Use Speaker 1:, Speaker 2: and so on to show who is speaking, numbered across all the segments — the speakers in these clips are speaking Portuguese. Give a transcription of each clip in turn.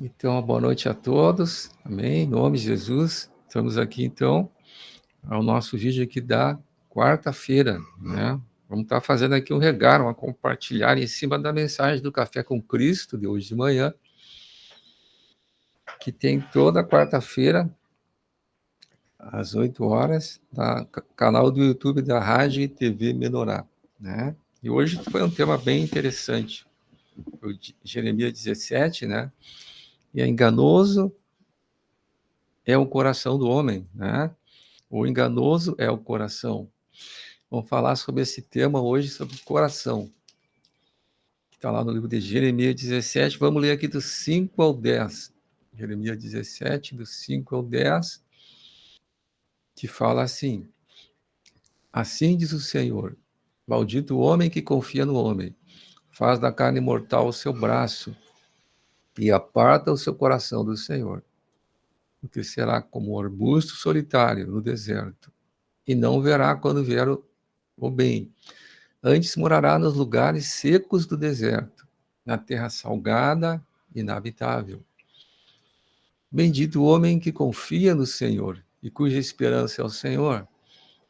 Speaker 1: Então, boa noite a todos, amém, em nome de Jesus. Estamos aqui, então, ao nosso vídeo aqui da quarta-feira, né? Vamos estar fazendo aqui um regalo, um compartilhar em cima da mensagem do Café com Cristo, de hoje de manhã, que tem toda quarta-feira, às 8 horas, no canal do YouTube da Rádio e TV Menorá, né? E hoje foi um tema bem interessante, o de Jeremias 17, né? E é enganoso é o coração do homem, né? O enganoso é o coração. Vamos falar sobre esse tema hoje, sobre o coração, que está lá no livro de Jeremias 17. Vamos ler aqui do 5 ao 10. Jeremias 17, do 5 ao 10, que fala assim: Assim diz o Senhor, maldito o homem que confia no homem, faz da carne mortal o seu braço e aparta o seu coração do Senhor, porque será como um arbusto solitário no deserto, e não verá quando vier o bem. Antes morará nos lugares secos do deserto, na terra salgada e inabitável. Bendito o homem que confia no Senhor e cuja esperança é o Senhor,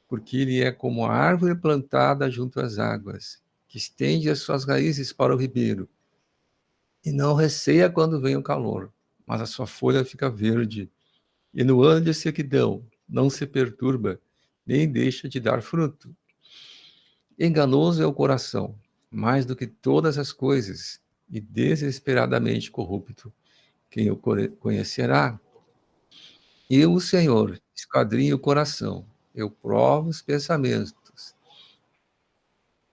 Speaker 1: porque ele é como a árvore plantada junto às águas, que estende as suas raízes para o ribeiro, e não receia quando vem o calor, mas a sua folha fica verde, e no ano de sequidão não se perturba, nem deixa de dar fruto. Enganoso é o coração, mais do que todas as coisas, e desesperadamente corrupto. Quem o conhecerá? Eu, o Senhor, esquadrinho o coração, eu provo os pensamentos,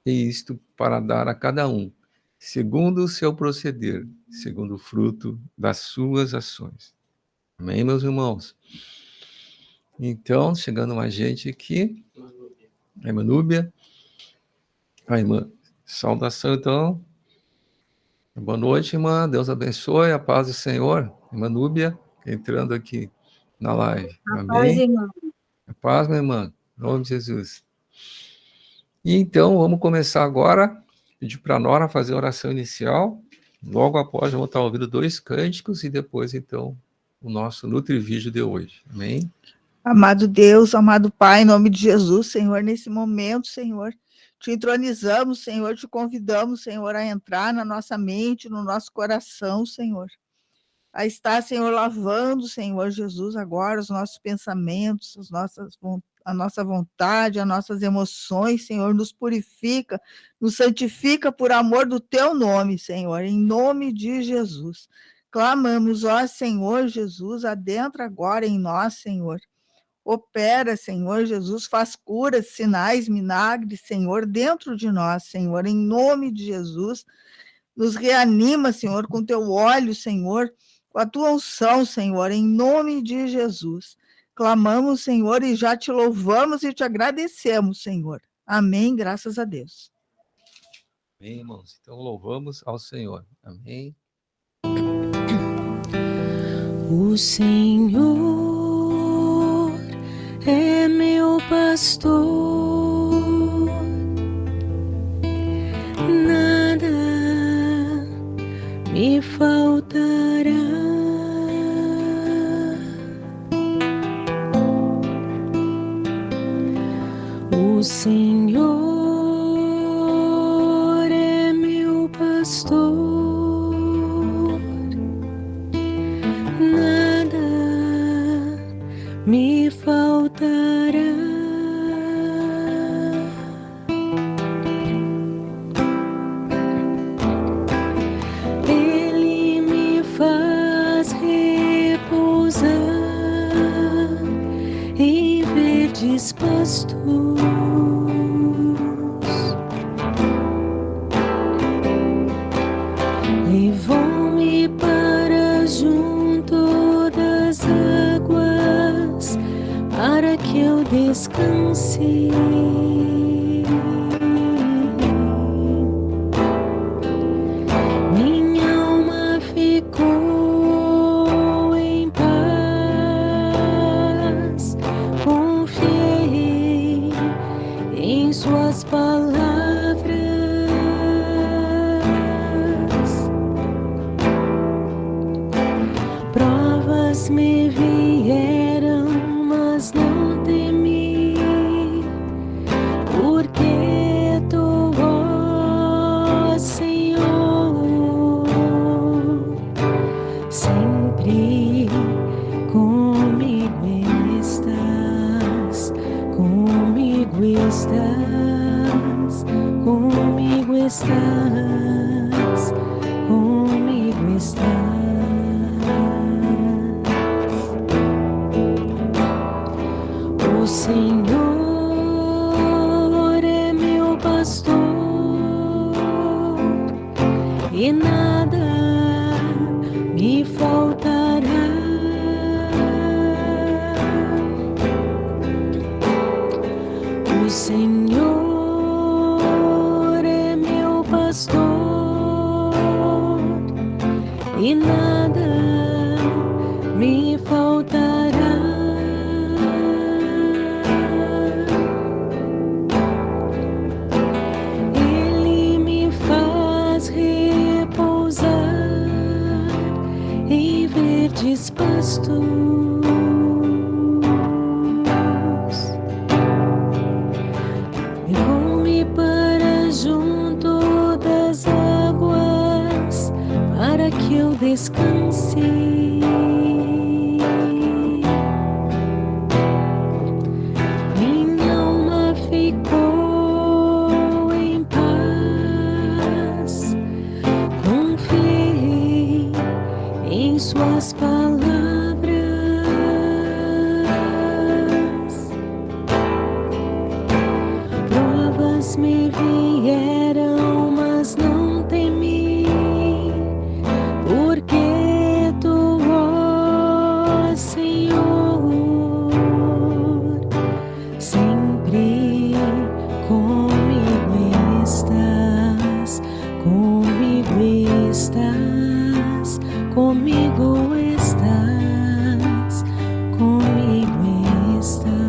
Speaker 1: e isto para dar a cada um, segundo o seu proceder, segundo o fruto das suas ações. Amém, meus irmãos? Então, chegando mais gente aqui, a irmã Núbia, a irmã, saudação, então. Boa noite, irmã. Deus abençoe. A paz do Senhor. Irmã Núbia, entrando aqui na live.
Speaker 2: A paz,
Speaker 1: Amém?
Speaker 2: irmão.
Speaker 1: A paz, minha irmã. Em nome de Jesus. E então, vamos começar agora. Pedir para a Nora fazer a oração inicial. Logo após, vamos estar ouvindo 2 cânticos e depois, então, o nosso Nutrivídeo de hoje. Amém?
Speaker 3: Amado Deus, amado Pai, em nome de Jesus, Senhor, nesse momento, Senhor, te entronizamos, Senhor, te convidamos, Senhor, a entrar na nossa mente, no nosso coração, Senhor. A estar, Senhor, lavando, Senhor Jesus, agora os nossos pensamentos, a nossa vontade, as nossas emoções, Senhor, nos purifica, nos santifica por amor do teu nome, Senhor, em nome de Jesus. Clamamos, ó Senhor Jesus, adentra agora em nós, Senhor. Opera, Senhor Jesus, faz curas, sinais, milagres, Senhor, dentro de nós, Senhor, em nome de Jesus. Nos reanima, Senhor, com teu óleo, Senhor, com a tua unção, Senhor, em nome de Jesus. Clamamos, Senhor, e já te louvamos e te agradecemos, Senhor. Amém, graças a Deus.
Speaker 1: Amém, irmãos. Então, louvamos ao Senhor. Amém.
Speaker 4: O Senhor é meu pastor, nada me faltará. O Senhor é meu pastor, nada me faltará. Ele me faz repousar em verdes pastos. Levou-me para junto das águas, para que eu descanse. Minha alma ficou em paz, confiei em suas palavras. comigo estás, comigo estás, comigo estás. O Senhor é meu pastor e nada me faltará. O Senhor é meu pastor e nada me faltará. Ele me faz repousar em verdes pastos. Levou-me para junto das águas, para que eu descanse. Minha alma ficou em paz, confiei em suas palavras. Provas me vieram, mas não temi, porque tu, ó Senhor, sempre comigo estás, comigo estás, comigo estás, comigo estás.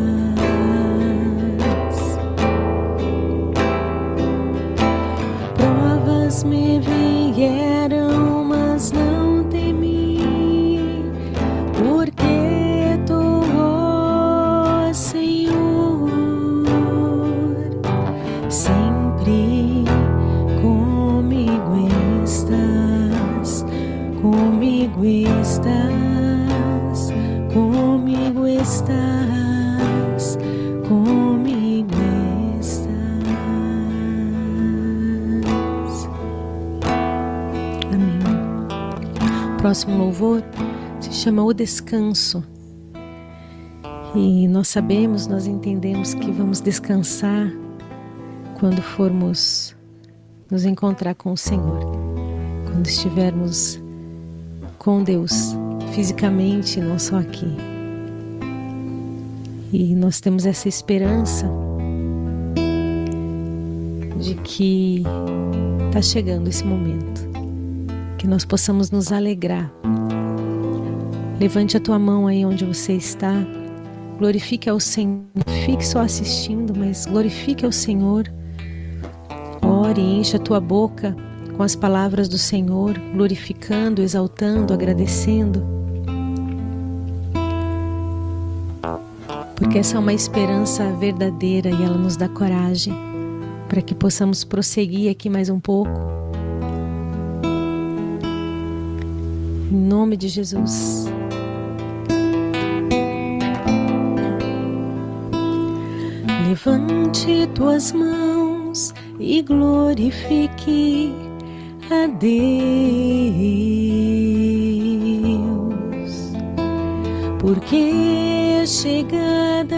Speaker 4: Provas me vieram, mas não temi, porque tu, ó Senhor, sempre comigo estás, comigo estás, comigo estás, comigo estás. Amém. O próximo louvor se chama O Descanso. E nós sabemos, nós entendemos que vamos descansar quando formos nos encontrar com o Senhor, quando estivermos com Deus, fisicamente, não só aqui. E nós temos essa esperança de que está chegando esse momento, que nós possamos nos alegrar. Levante a tua mão aí onde você está, glorifique ao Senhor, fique só assistindo, mas glorifique ao Senhor. Ore, encha a tua boca com as palavras do Senhor, glorificando, exaltando, agradecendo. Porque essa é uma esperança verdadeira e ela nos dá coragem para que possamos prosseguir aqui mais um pouco. Em nome de Jesus. Levante tuas mãos e glorifique a Deus, porque é chegada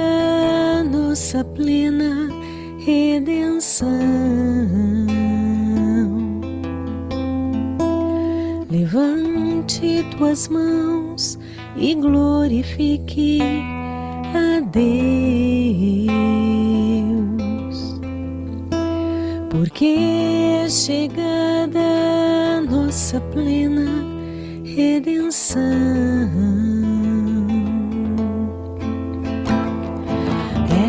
Speaker 4: a nossa plena redenção. Levante tuas mãos e glorifique a Deus, porque é chegada a nossa plena redenção.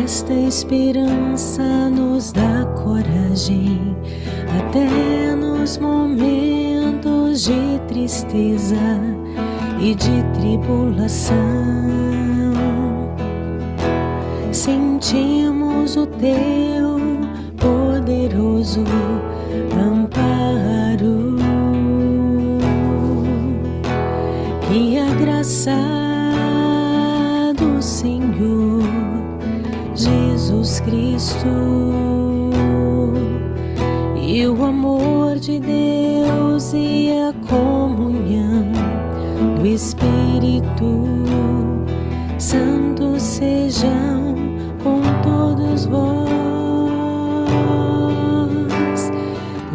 Speaker 4: Esta esperança nos dá coragem até nos momentos de tristeza e de tribulação. Sentimos o teu poderoso amparo, que agraçado Senhor Jesus Cristo, e o amor de Deus e a comunhão do Espírito Santo sejam com todos vós.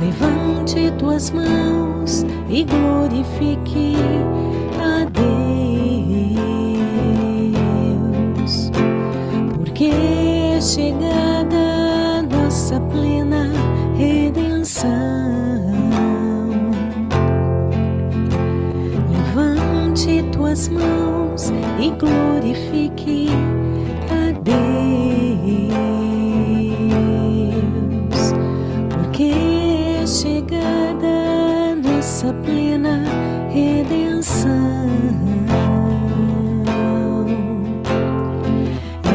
Speaker 4: Levante tuas mãos e glorifique a Deus, porque é chegada nossa plena redenção. Levante tuas mãos e glorifique a Deus, porque é chegada nossa plena redenção.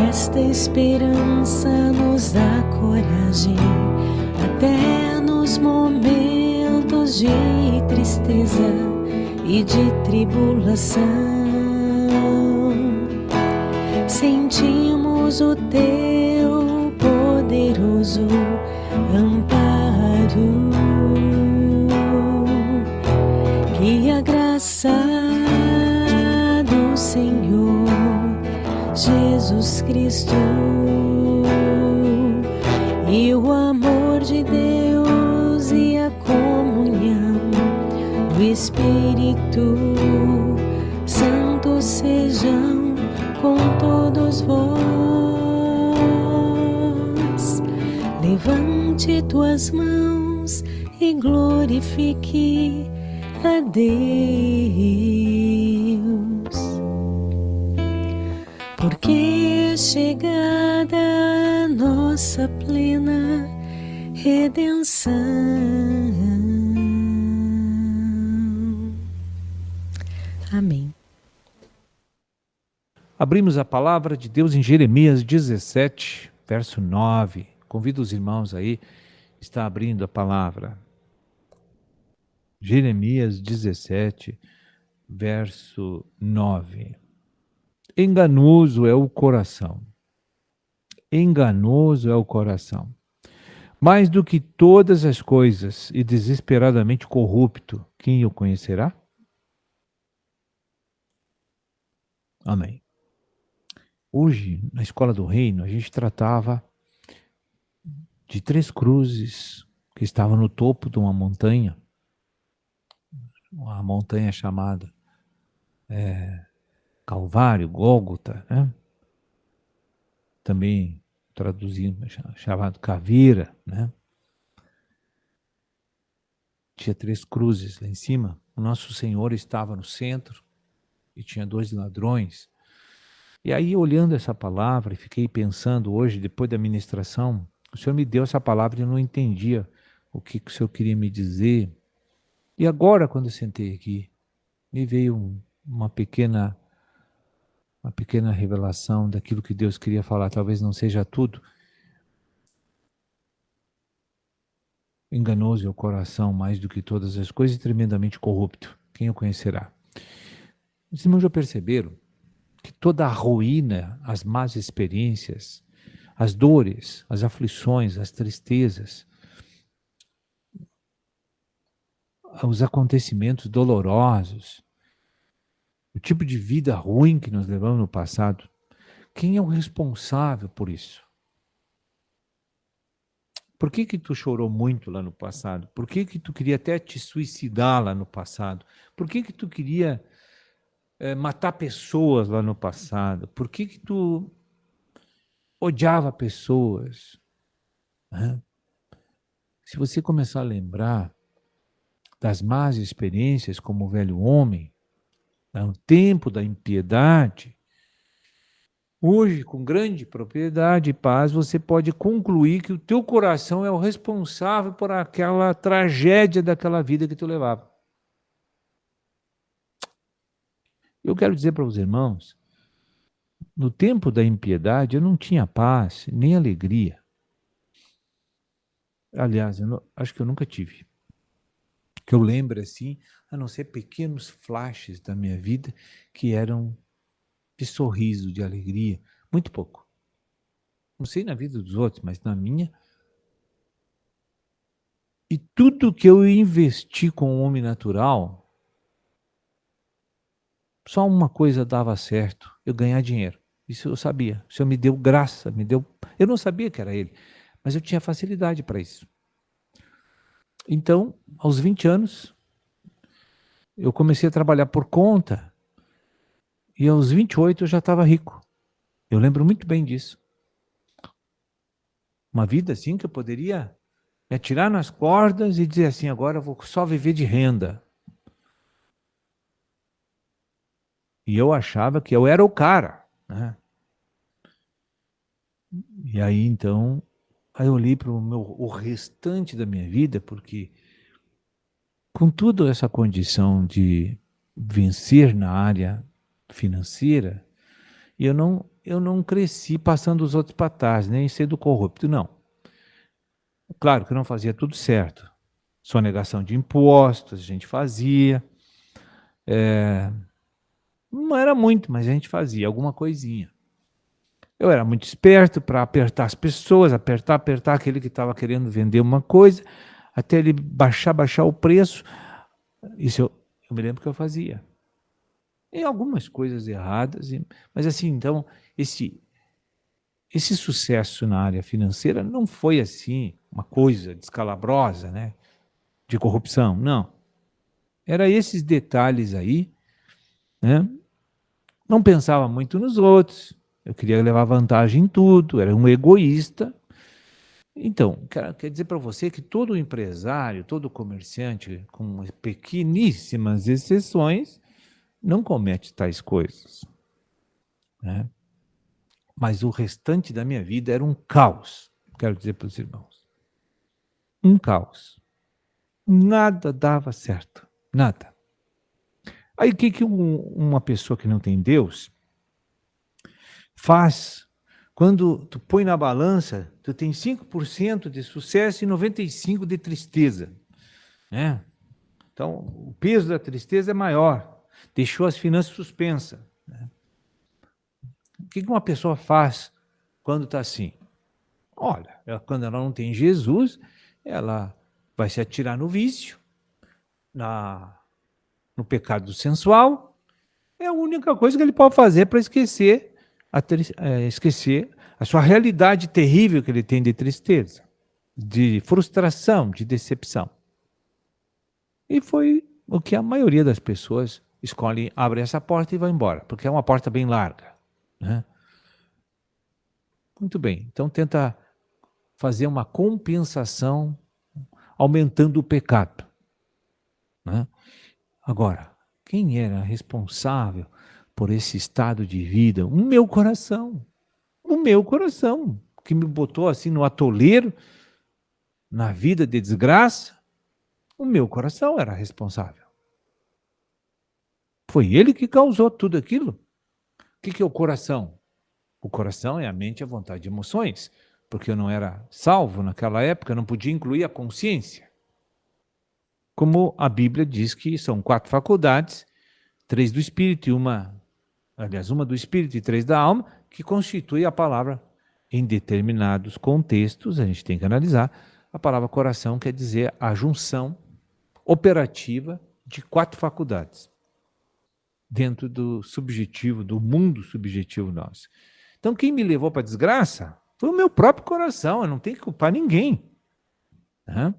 Speaker 4: Esta esperança nos dá coragem até nos momentos de tristeza e de tribulação. Sentimos o teu poderoso amparo, que a graça do Senhor Jesus Cristo e o amor de Deus e a comunhão do Espírito Santo sejam com todos vós. Levante tuas mãos e glorifique a Deus, porque é chegada a nossa plena redenção. Amém.
Speaker 2: Abrimos a palavra de Deus em Jeremias 17, verso 9. Convido os irmãos aí, está abrindo a palavra. Jeremias 17, verso 9. Enganoso é o coração. Enganoso é o coração. Mais do que todas as coisas e desesperadamente corrupto, quem o conhecerá? Amém. Hoje, na Escola do Reino, a gente tratava de 3 cruzes que estavam no topo de uma montanha chamada Calvário, Gólgota, né? Também traduzindo, chamado Caveira, né? Tinha 3 cruzes lá em cima. O nosso Senhor estava no centro e tinha 2 ladrões. E aí, olhando essa palavra, e fiquei pensando hoje, depois da ministração, o Senhor me deu essa palavra e eu não entendia o que o Senhor queria me dizer. E agora, quando eu sentei aqui, me veio uma pequena revelação daquilo que Deus queria falar. Talvez não seja tudo. Enganoso é o coração mais do que todas as coisas e tremendamente corrupto. Quem o conhecerá? Os irmãos já perceberam que toda a ruína, as más experiências, as dores, as aflições, as tristezas, os acontecimentos dolorosos, o tipo de vida ruim que nós levamos no passado, quem é o responsável por isso? Por que tu chorou muito lá no passado? Por que tu queria até te suicidar lá no passado? Por que tu queria matar pessoas lá no passado? Por que tu odiava pessoas? Se você começar a lembrar das más experiências como o velho homem, no tempo da impiedade, hoje, com grande propriedade e paz, você pode concluir que o teu coração é o responsável por aquela tragédia daquela vida que tu levava. Eu quero dizer para os irmãos, no tempo da impiedade eu não tinha paz, nem alegria. Aliás, acho que eu nunca tive. Que eu lembro assim, a não ser pequenos flashes da minha vida que eram de sorriso, de alegria, muito pouco. Não sei na vida dos outros, mas na minha. E tudo que eu investi com o homem natural, só uma coisa dava certo, eu ganhar dinheiro. Isso eu sabia. O Senhor me deu graça, me deu... Eu não sabia que era Ele, mas eu tinha facilidade para isso. Então, aos 20 anos, eu comecei a trabalhar por conta e aos 28 eu já estava rico. Eu lembro muito bem disso. Uma vida assim que eu poderia me atirar nas cordas e dizer assim, agora eu vou só viver de renda. E eu achava que eu era o cara, né? E aí, então, aí eu olhei para o restante da minha vida, porque com toda essa condição de vencer na área financeira, eu não cresci passando os outros para trás, nem sendo corrupto, não. Claro que eu não fazia tudo certo. Sonegação de impostos, a gente fazia. Não era muito, mas a gente fazia alguma coisinha. Eu era muito esperto para apertar as pessoas, apertar aquele que estava querendo vender uma coisa, até ele baixar o preço. Isso eu me lembro que eu fazia. E algumas coisas erradas, mas assim, então, esse sucesso na área financeira não foi assim, uma coisa descalabrosa, né? De corrupção, não. Era esses detalhes aí, né? Não pensava muito nos outros, eu queria levar vantagem em tudo, era um egoísta. Então, quer dizer para você que todo empresário, todo comerciante, com pequeníssimas exceções, não comete tais coisas, né? Mas o restante da minha vida era um caos, quero dizer para os irmãos. Um caos. Nada dava certo, nada. Aí o que uma pessoa que não tem Deus faz quando tu põe na balança, tu tem 5% de sucesso e 95% de tristeza, né? Então, o peso da tristeza é maior, deixou as finanças suspensas, né? O que uma pessoa faz quando está assim? Olha, quando ela não tem Jesus, ela vai se atirar no vício, no pecado sensual. É a única coisa que ele pode fazer para esquecer a sua realidade terrível que ele tem de tristeza, de frustração, de decepção. E foi o que a maioria das pessoas escolhe, abre essa porta e vai embora, porque é uma porta bem larga, né? Muito bem, então tenta fazer uma compensação aumentando o pecado, né? Agora, quem era responsável por esse estado de vida? O meu coração, que me botou assim no atoleiro, na vida de desgraça. O meu coração era responsável. Foi ele que causou tudo aquilo. O que é o coração? O coração é a mente, a vontade e emoções, porque eu não era salvo naquela época, eu não podia incluir a consciência. Como a Bíblia diz que são 4 faculdades, 3 do espírito e uma do espírito e 3 da alma, que constitui a palavra em determinados contextos, a gente tem que analisar. A palavra coração quer dizer a junção operativa de 4 faculdades dentro do subjetivo, do mundo subjetivo nosso. Então, quem me levou para a desgraça foi o meu próprio coração, eu não tenho que culpar ninguém, né?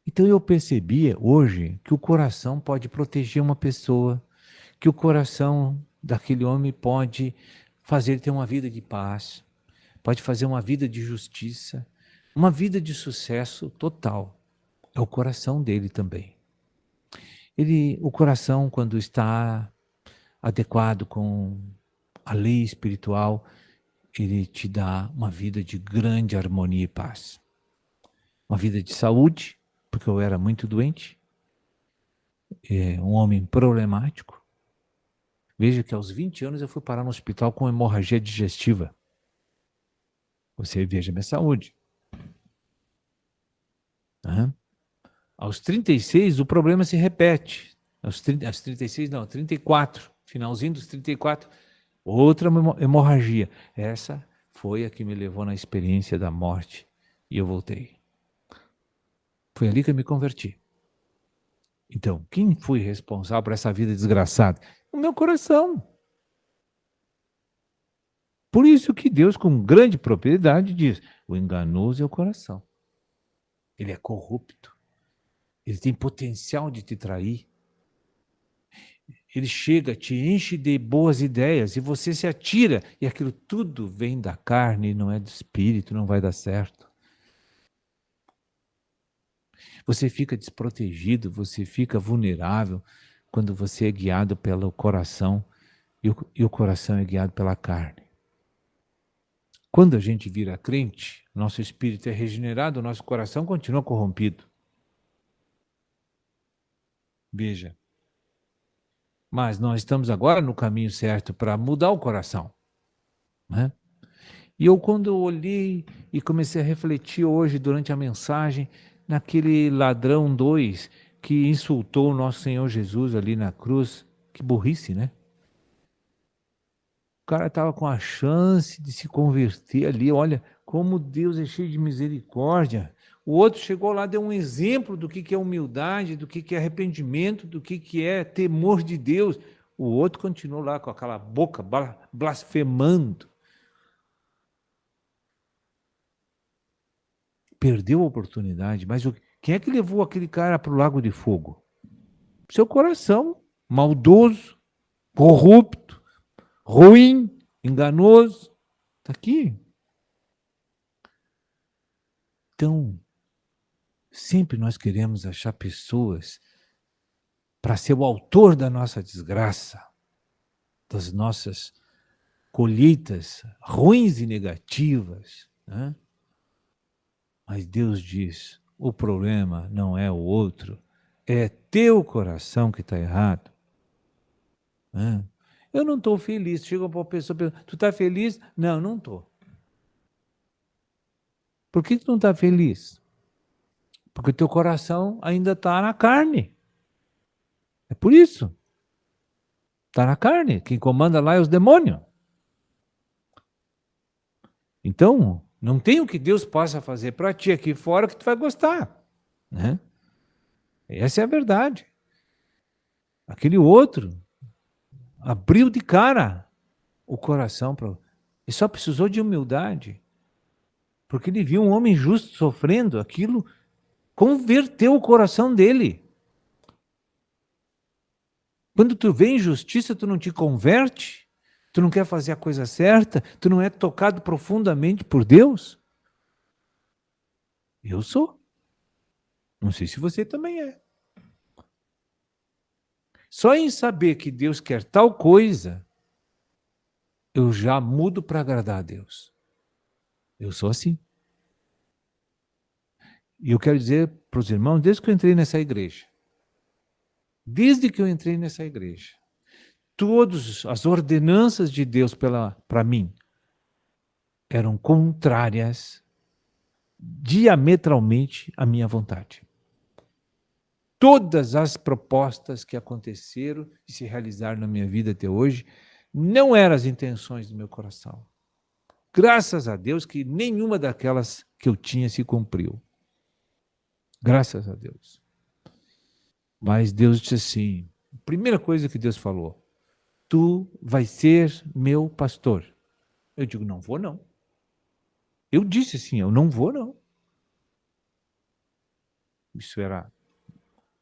Speaker 2: Então, eu percebia hoje que o coração pode proteger uma pessoa, que o coração daquele homem pode fazer ele ter uma vida de paz, pode fazer uma vida de justiça, uma vida de sucesso total. É o coração dele também. O coração, quando está adequado com a lei espiritual, ele te dá uma vida de grande harmonia e paz. Uma vida de saúde, porque eu era muito doente, um homem problemático. Veja que aos 20 anos eu fui parar no hospital com hemorragia digestiva. Você veja minha saúde. Aos 36 o problema se repete. Aos 36 não, 34, finalzinho dos 34, outra hemorragia. Essa foi a que me levou na experiência da morte e eu voltei. Foi ali que eu me converti. Então, quem foi responsável por essa vida desgraçada? O meu coração. Por isso que Deus, com grande propriedade, diz: o enganoso é o coração. Ele é corrupto. Ele tem potencial de te trair. Ele chega, te enche de boas ideias e você se atira. E aquilo tudo vem da carne, não é do espírito, não vai dar certo. Você fica desprotegido, você fica vulnerável quando você é guiado pelo coração e o coração é guiado pela carne. Quando a gente vira crente, nosso espírito é regenerado, nosso coração continua corrompido. Veja. Mas nós estamos agora no caminho certo para mudar o coração, né? E quando eu olhei e comecei a refletir hoje, durante a mensagem, naquele ladrão 2 que insultou o nosso Senhor Jesus ali na cruz, que burrice, né? O cara estava com a chance de se converter ali, olha como Deus é cheio de misericórdia. O outro chegou lá, deu um exemplo do que é humildade, do que é arrependimento, do que é temor de Deus. O outro continuou lá com aquela boca blasfemando. Perdeu a oportunidade, mas quem é que levou aquele cara para o lago de fogo? Seu coração, maldoso, corrupto, ruim, enganoso. Está aqui. Então, sempre nós queremos achar pessoas para ser o autor da nossa desgraça, das nossas colheitas ruins e negativas, né? Mas Deus diz, o problema não é o outro, é teu coração que está errado. Né? Eu não estou feliz. Chega para uma pessoa e pergunta, tu está feliz? Não, não estou. Por que tu não está feliz? Porque o teu coração ainda está na carne. É por isso. Está na carne. Quem comanda lá é os demônios. Então, não tem o que Deus possa fazer para ti aqui fora que tu vai gostar. Né? Essa é a verdade. Aquele outro abriu de cara o coração para. E só precisou de humildade. Porque ele viu um homem justo sofrendo, aquilo converteu o coração dele. Quando tu vê injustiça, tu não te converte, tu não quer fazer a coisa certa, tu não é tocado profundamente por Deus? Eu sou. Não sei se você também é. Só em saber que Deus quer tal coisa, eu já mudo para agradar a Deus. Eu sou assim. E eu quero dizer para os irmãos, desde que eu entrei nessa igreja, todas as ordenanças de Deus para mim eram contrárias diametralmente à minha vontade. Todas as propostas que aconteceram e se realizaram na minha vida até hoje não eram as intenções do meu coração. Graças a Deus que nenhuma daquelas que eu tinha se cumpriu. Graças a Deus. Mas Deus disse assim, a primeira coisa que Deus falou, tu vai ser meu pastor. Eu digo, não vou não. Eu disse assim, eu não vou não. Isso era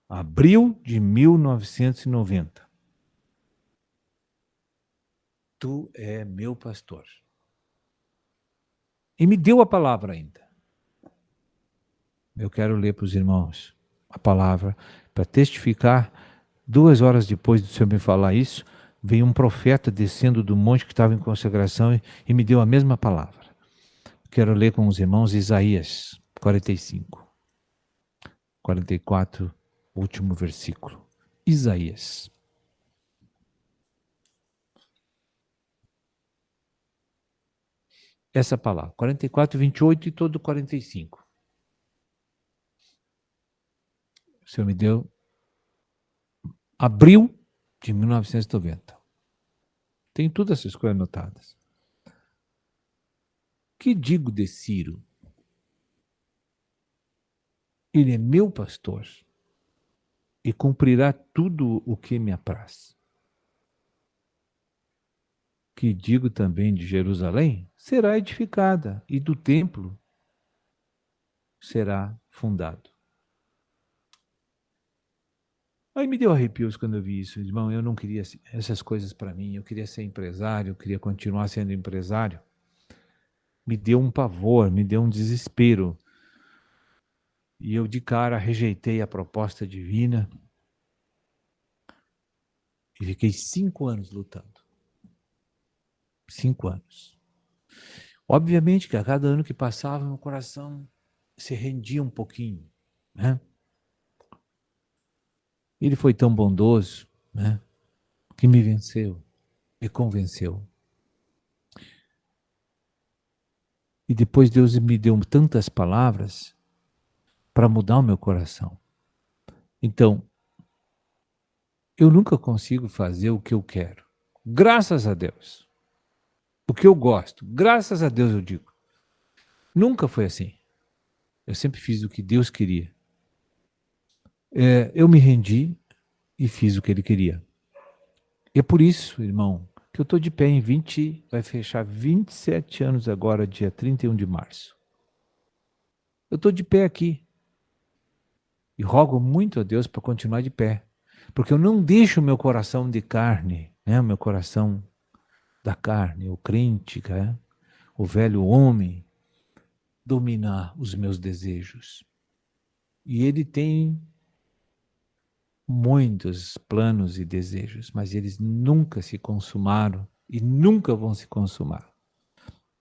Speaker 2: abril de 1990. Tu é meu pastor. E me deu a palavra ainda. Eu quero ler para os irmãos a palavra para testificar. 2 horas depois do Senhor me falar isso, veio um profeta descendo do monte que estava em consagração e me deu a mesma palavra. Quero ler com os irmãos Isaías 45, 44, último versículo. Isaías. Essa palavra, 44, 28 e todo 45. O Senhor me deu abril de 1990. Tem todas essas coisas anotadas. Que digo de Ciro? Ele é meu pastor e cumprirá tudo o que me apraz. Que digo também de Jerusalém? Será edificada, e do templo será fundado. Aí me deu arrepios quando eu vi isso, irmão. Eu não queria essas coisas para mim. Eu queria ser empresário, eu queria continuar sendo empresário. Me deu um pavor, me deu um desespero. E eu de cara rejeitei a proposta divina e fiquei 5 anos lutando. 5 anos. Obviamente que a cada ano que passava, meu coração se rendia um pouquinho, né? Ele foi tão bondoso, né, que me venceu, me convenceu. E depois Deus me deu tantas palavras para mudar o meu coração. Então, eu nunca consigo fazer o que eu quero. Graças a Deus. O que eu gosto. Graças a Deus eu digo. Nunca foi assim. Eu sempre fiz o que Deus queria. Eu me rendi e fiz o que Ele queria. E é por isso, irmão, que eu estou de pé vai fechar 27 anos agora, dia 31 de março. Eu estou de pé aqui. E rogo muito a Deus para continuar de pé. Porque eu não deixo o meu coração de carne, né? O meu coração da carne, o crente, né? O velho homem, dominar os meus desejos. E ele tem muitos planos e desejos, mas eles nunca se consumaram e nunca vão se consumar.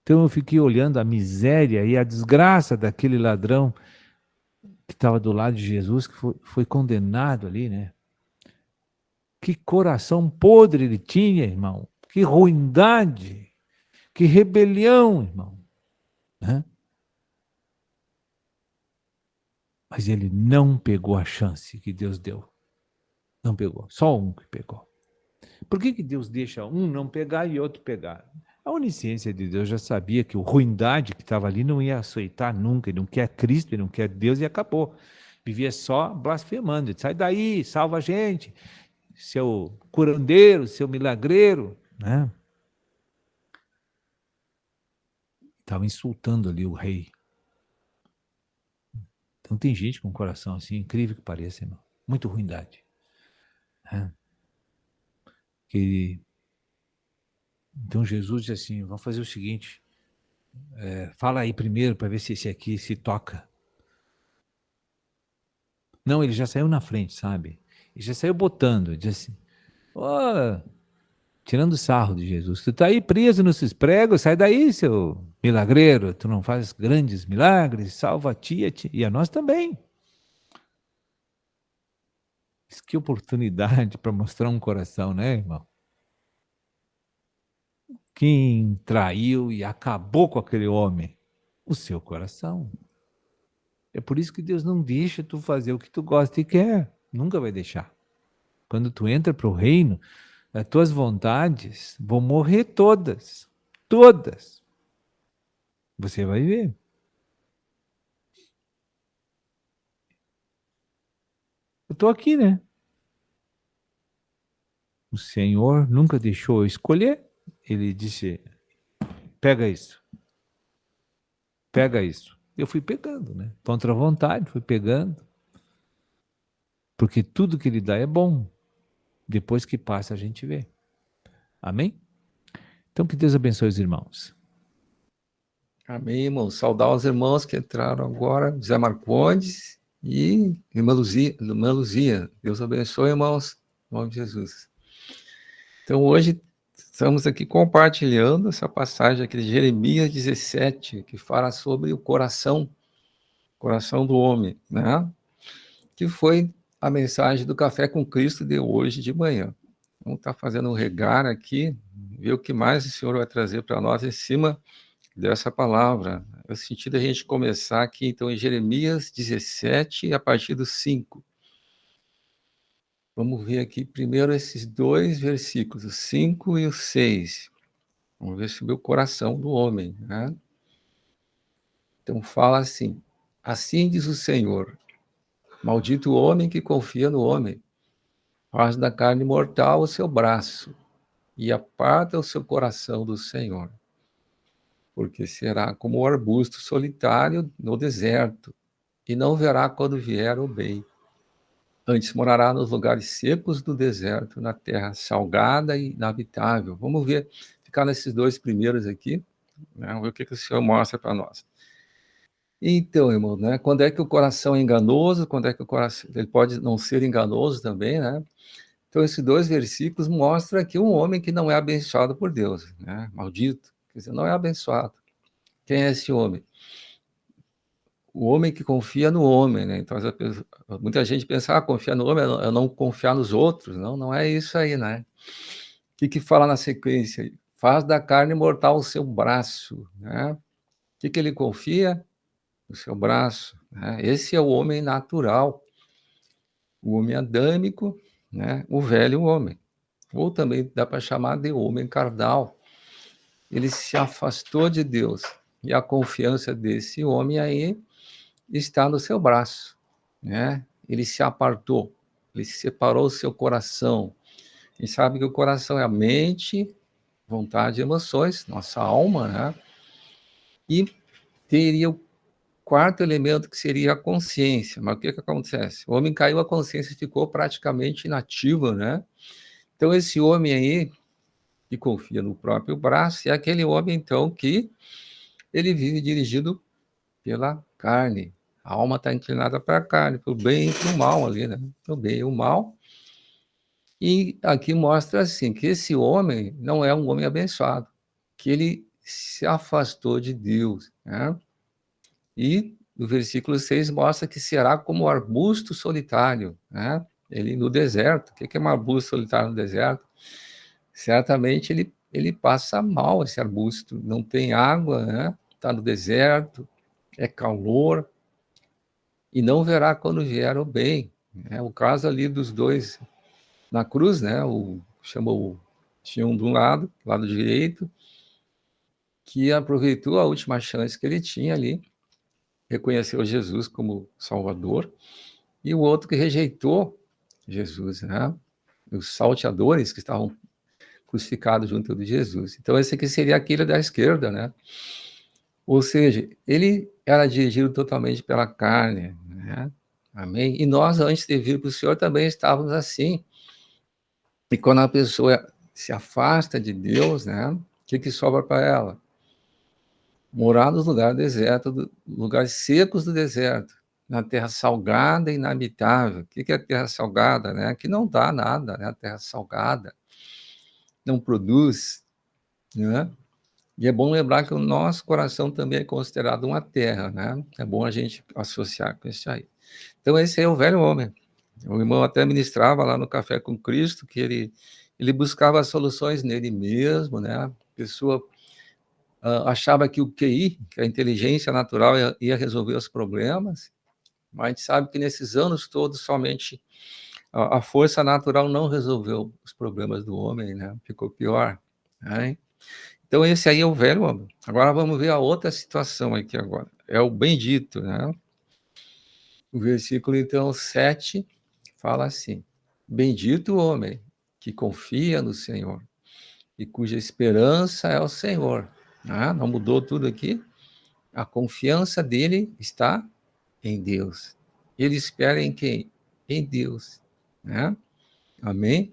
Speaker 2: Então eu fiquei olhando a miséria e a desgraça daquele ladrão que estava do lado de Jesus, que foi condenado ali, né? Que coração podre ele tinha, irmão. Que ruindade, que rebelião, irmão. Né? Mas ele não pegou a chance que Deus deu. Não pegou, só um que pegou. Por que Deus deixa um não pegar e outro pegar? A onisciência de Deus já sabia que o ruindade que estava ali não ia aceitar nunca. Ele não quer Cristo, ele não quer Deus e acabou. Vivia só blasfemando. Ele, sai daí, salva a gente. Seu curandeiro, seu milagreiro. Né? Estava insultando ali o rei. Então tem gente com um coração assim, incrível que pareça, irmão. Muito ruindade. Né? Então Jesus diz assim, vamos fazer o seguinte, fala aí primeiro para ver se esse aqui se toca. Não, ele já saiu na frente, sabe? Ele já saiu botando, diz assim, tirando sarro de Jesus. Tu tá aí preso nesses pregos, sai daí, seu milagreiro. Tu não faz grandes milagres, salva a ti e a nós também. Que oportunidade para mostrar um coração, né, irmão? Quem traiu e acabou com aquele homem? O seu coração. É por isso que Deus não deixa tu fazer o que tu gosta e quer. Nunca vai deixar. Quando tu entra para o reino, as tuas vontades vão morrer todas. Todas. Você vai ver. Eu estou aqui, né? O Senhor nunca deixou eu escolher. Ele disse, pega isso. Pega isso. Eu fui pegando, né? Contra a vontade, fui pegando. Porque tudo que Ele dá é bom. Depois que passa, a gente vê. Amém? Então, que Deus abençoe os irmãos.
Speaker 1: Amém, irmão. Saudar os irmãos que entraram agora, Zé Marcondes e irmã Luzia. Deus abençoe, irmãos, em nome de Jesus. Então, hoje, estamos aqui compartilhando essa passagem aqui de Jeremias 17, que fala sobre o coração do homem, né? Que foi a mensagem do Café com Cristo de hoje de manhã. Vamos estar fazendo um regar aqui, ver o que mais o Senhor vai trazer para nós em cima dessa palavra. É o sentido a gente começar aqui, então, em Jeremias 17, a partir do 5. Vamos ver aqui primeiro esses 2 versículos, o 5 e o 6. Vamos ver sobre o coração do homem, né? Então fala assim: assim diz o Senhor, maldito o homem que confia no homem, faz da carne mortal o seu braço e aparta o seu coração do Senhor, porque será como o arbusto solitário no deserto, e não verá quando vier o bem. Antes morará nos lugares secos do deserto, na terra salgada e inabitável. Vamos ver, ficar nesses dois primeiros aqui, né? Vamos ver o que o Senhor mostra para nós. Então, irmão, né? Quando é que o coração é enganoso? Quando é que o coração ele pode não ser enganoso também, né? Então, esses dois versículos mostram aqui um homem que não é abençoado por Deus, né? Maldito, quer dizer, não é abençoado. Quem é esse homem? O homem que confia no homem, né? Então, muita gente pensa, confiar no homem é não confiar nos outros. Não, não é isso aí, né? O que fala na sequência? Faz da carne mortal o seu braço, né? O que ele confia? O seu braço, né? Esse é o homem natural, o homem adâmico, né? O velho homem. Ou também dá para chamar de homem carnal. Ele se afastou de Deus. E a confiança desse homem aí está no seu braço, né? Ele se apartou, ele separou o seu coração. E sabe que o coração é a mente, vontade e emoções, nossa alma, né? E teria o quarto elemento, que seria a consciência. Mas o que acontece? O homem caiu, a consciência ficou praticamente inativa, né? Então, esse homem aí, que confia no próprio braço, é aquele homem, então, que ele vive dirigido pela carne. A alma está inclinada para a carne, para o bem e para o mal ali, né? O bem e o mal. E aqui mostra assim, que esse homem não é um homem abençoado, que ele se afastou de Deus, né? E no versículo 6 mostra que será como arbusto solitário, né? Ele no deserto. O que é um arbusto solitário no deserto? Certamente ele passa mal, esse arbusto. Não tem água, né? Está no deserto, é calor, e não verá quando vier o bem. É o caso ali dos dois na cruz, né? Tinha um de um lado direito, que aproveitou a última chance que ele tinha ali, reconheceu Jesus como Salvador, e o outro que rejeitou Jesus, né? Os salteadores que estavam crucificados junto de Jesus. Então, esse aqui seria aquele da esquerda, né? Ou seja, ele era dirigido totalmente pela carne, né? Amém? E nós, antes de vir para o Senhor, também estávamos assim. E quando a pessoa se afasta de Deus, né? O que sobra para ela? Morar nos lugares desertos, lugares secos do deserto, na terra salgada e inabitável. O que é terra salgada, né? Que não dá nada, né? A terra salgada não produz, né? E é bom lembrar que o nosso coração também é considerado uma terra, né? É bom a gente associar com isso aí. Então, esse é o velho homem. O irmão até ministrava lá no Café com Cristo que ele buscava soluções nele mesmo, né? A pessoa achava que o QI, que a inteligência natural, ia resolver os problemas, mas a gente sabe que nesses anos todos somente a força natural não resolveu os problemas do homem, né? Ficou pior, né? Então, esse aí é o velho homem. Agora vamos ver a outra situação aqui agora. É o bendito, né? O versículo, então, 7 fala assim: bendito o homem que confia no Senhor e cuja esperança é o Senhor. Não mudou tudo aqui? A confiança dele está em Deus. Ele espera em quem? Em Deus, né? Amém?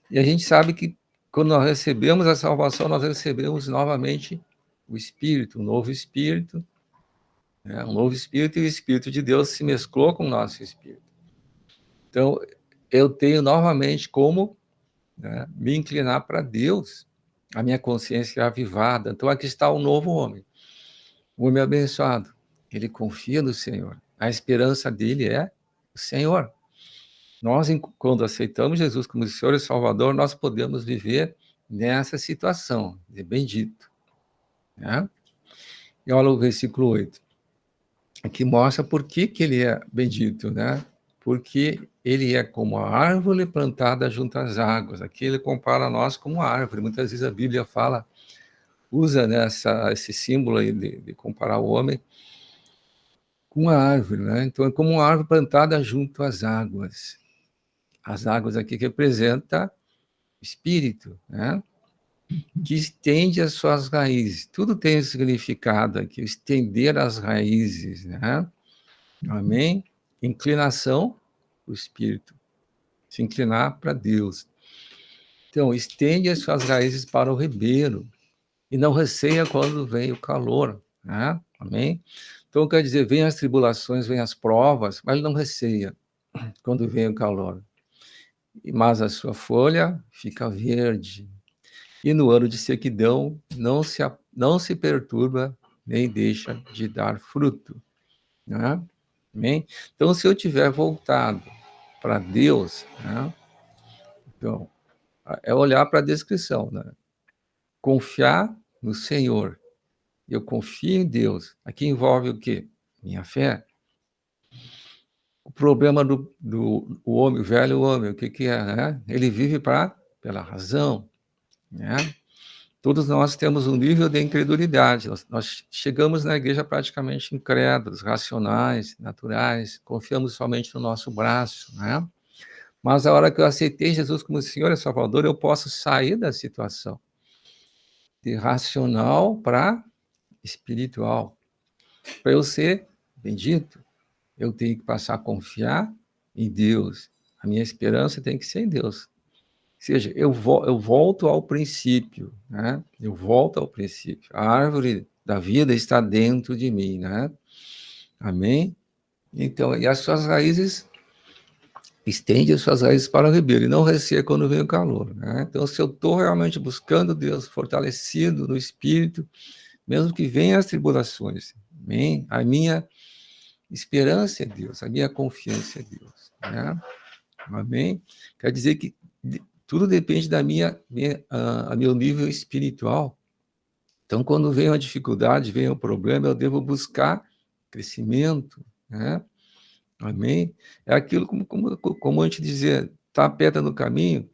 Speaker 1: E a gente sabe que quando nós recebemos a salvação, nós recebemos novamente o Espírito, um novo Espírito, né? Um novo Espírito, e o Espírito de Deus se mesclou com o nosso Espírito. Então, eu tenho novamente como, né, me inclinar para Deus, a minha consciência é avivada. Então, aqui está o novo homem, o homem abençoado. Ele confia no Senhor. A esperança dele é o Senhor. Nós, quando aceitamos Jesus como Senhor e Salvador, nós podemos viver nessa situação de bendito, né? E olha o versículo 8, que mostra por que ele é bendito, né? Porque ele é como a árvore plantada junto às águas. Aqui ele compara nós como árvore. Muitas vezes a Bíblia usa, né, esse símbolo aí de comparar o homem com a árvore, né? Então é como uma árvore plantada junto às águas. As águas aqui que representa espírito, né? Que estende as suas raízes. Tudo tem esse significado aqui, estender as raízes, né? Amém? Inclinação do espírito, se inclinar para Deus. Então, estende as suas raízes para o ribeiro e não receia quando vem o calor, né? Amém? Então, quer dizer, vem as tribulações, vem as provas, mas não receia quando vem o calor. Mas a sua folha fica verde. E no ano de sequidão não se perturba, nem deixa de dar fruto. Né? Amém? Então, se eu tiver voltado para Deus, né? Então, é olhar para a descrição, né? Confiar no Senhor. Eu confio em Deus. Aqui envolve o quê? Minha fé. O problema do homem, o velho homem, o que é? Né? Ele vive pela razão. Né? Todos nós temos um nível de incredulidade. Nós chegamos na igreja praticamente incrédulos, racionais, naturais, confiamos somente no nosso braço. Né? Mas a hora que eu aceitei Jesus como Senhor e Salvador, eu posso sair da situação de racional para espiritual. Para eu ser bendito, eu tenho que passar a confiar em Deus. A minha esperança tem que ser em Deus. Ou seja, eu volto ao princípio, né? Eu volto ao princípio. A árvore da vida está dentro de mim, né? Amém? Então, e as suas raízes, estende as suas raízes para o ribeiro, e não receia quando vem o calor, né? Então, se eu estou realmente buscando Deus, fortalecido no espírito, mesmo que venham as tribulações, amém? A minha esperança é Deus, a minha confiança é Deus, né? Amém? Quer dizer que tudo depende da meu nível espiritual. Então, quando vem uma dificuldade, vem um problema, eu devo buscar crescimento, né? Amém? É aquilo como a gente dizia, está a pedra no caminho,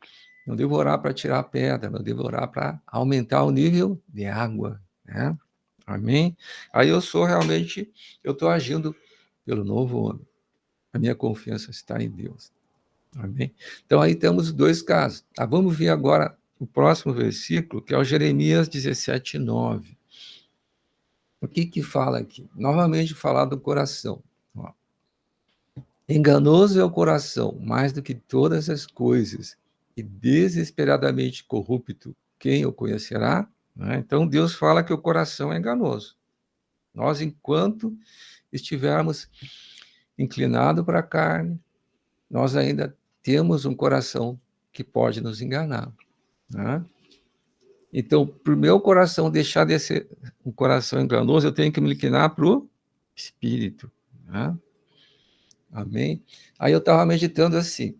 Speaker 1: não devo orar para tirar a pedra, não devo orar para aumentar o nível de água, né? Amém? Aí eu estou agindo pelo novo homem. A minha confiança está em Deus. Amém? Então, aí temos dois casos. Vamos ver agora o próximo versículo, que é o Jeremias 17:9. O que fala aqui? Novamente, falar do coração. Ó. Enganoso é o coração, mais do que todas as coisas, e desesperadamente corrupto, quem o conhecerá? Né? Então, Deus fala que o coração é enganoso. Nós, enquanto estivermos inclinados para a carne, nós ainda temos um coração que pode nos enganar. Né? Então, para o meu coração deixar de ser um coração enganoso, eu tenho que me inclinar para o Espírito. Né? Amém? Aí eu estava meditando assim,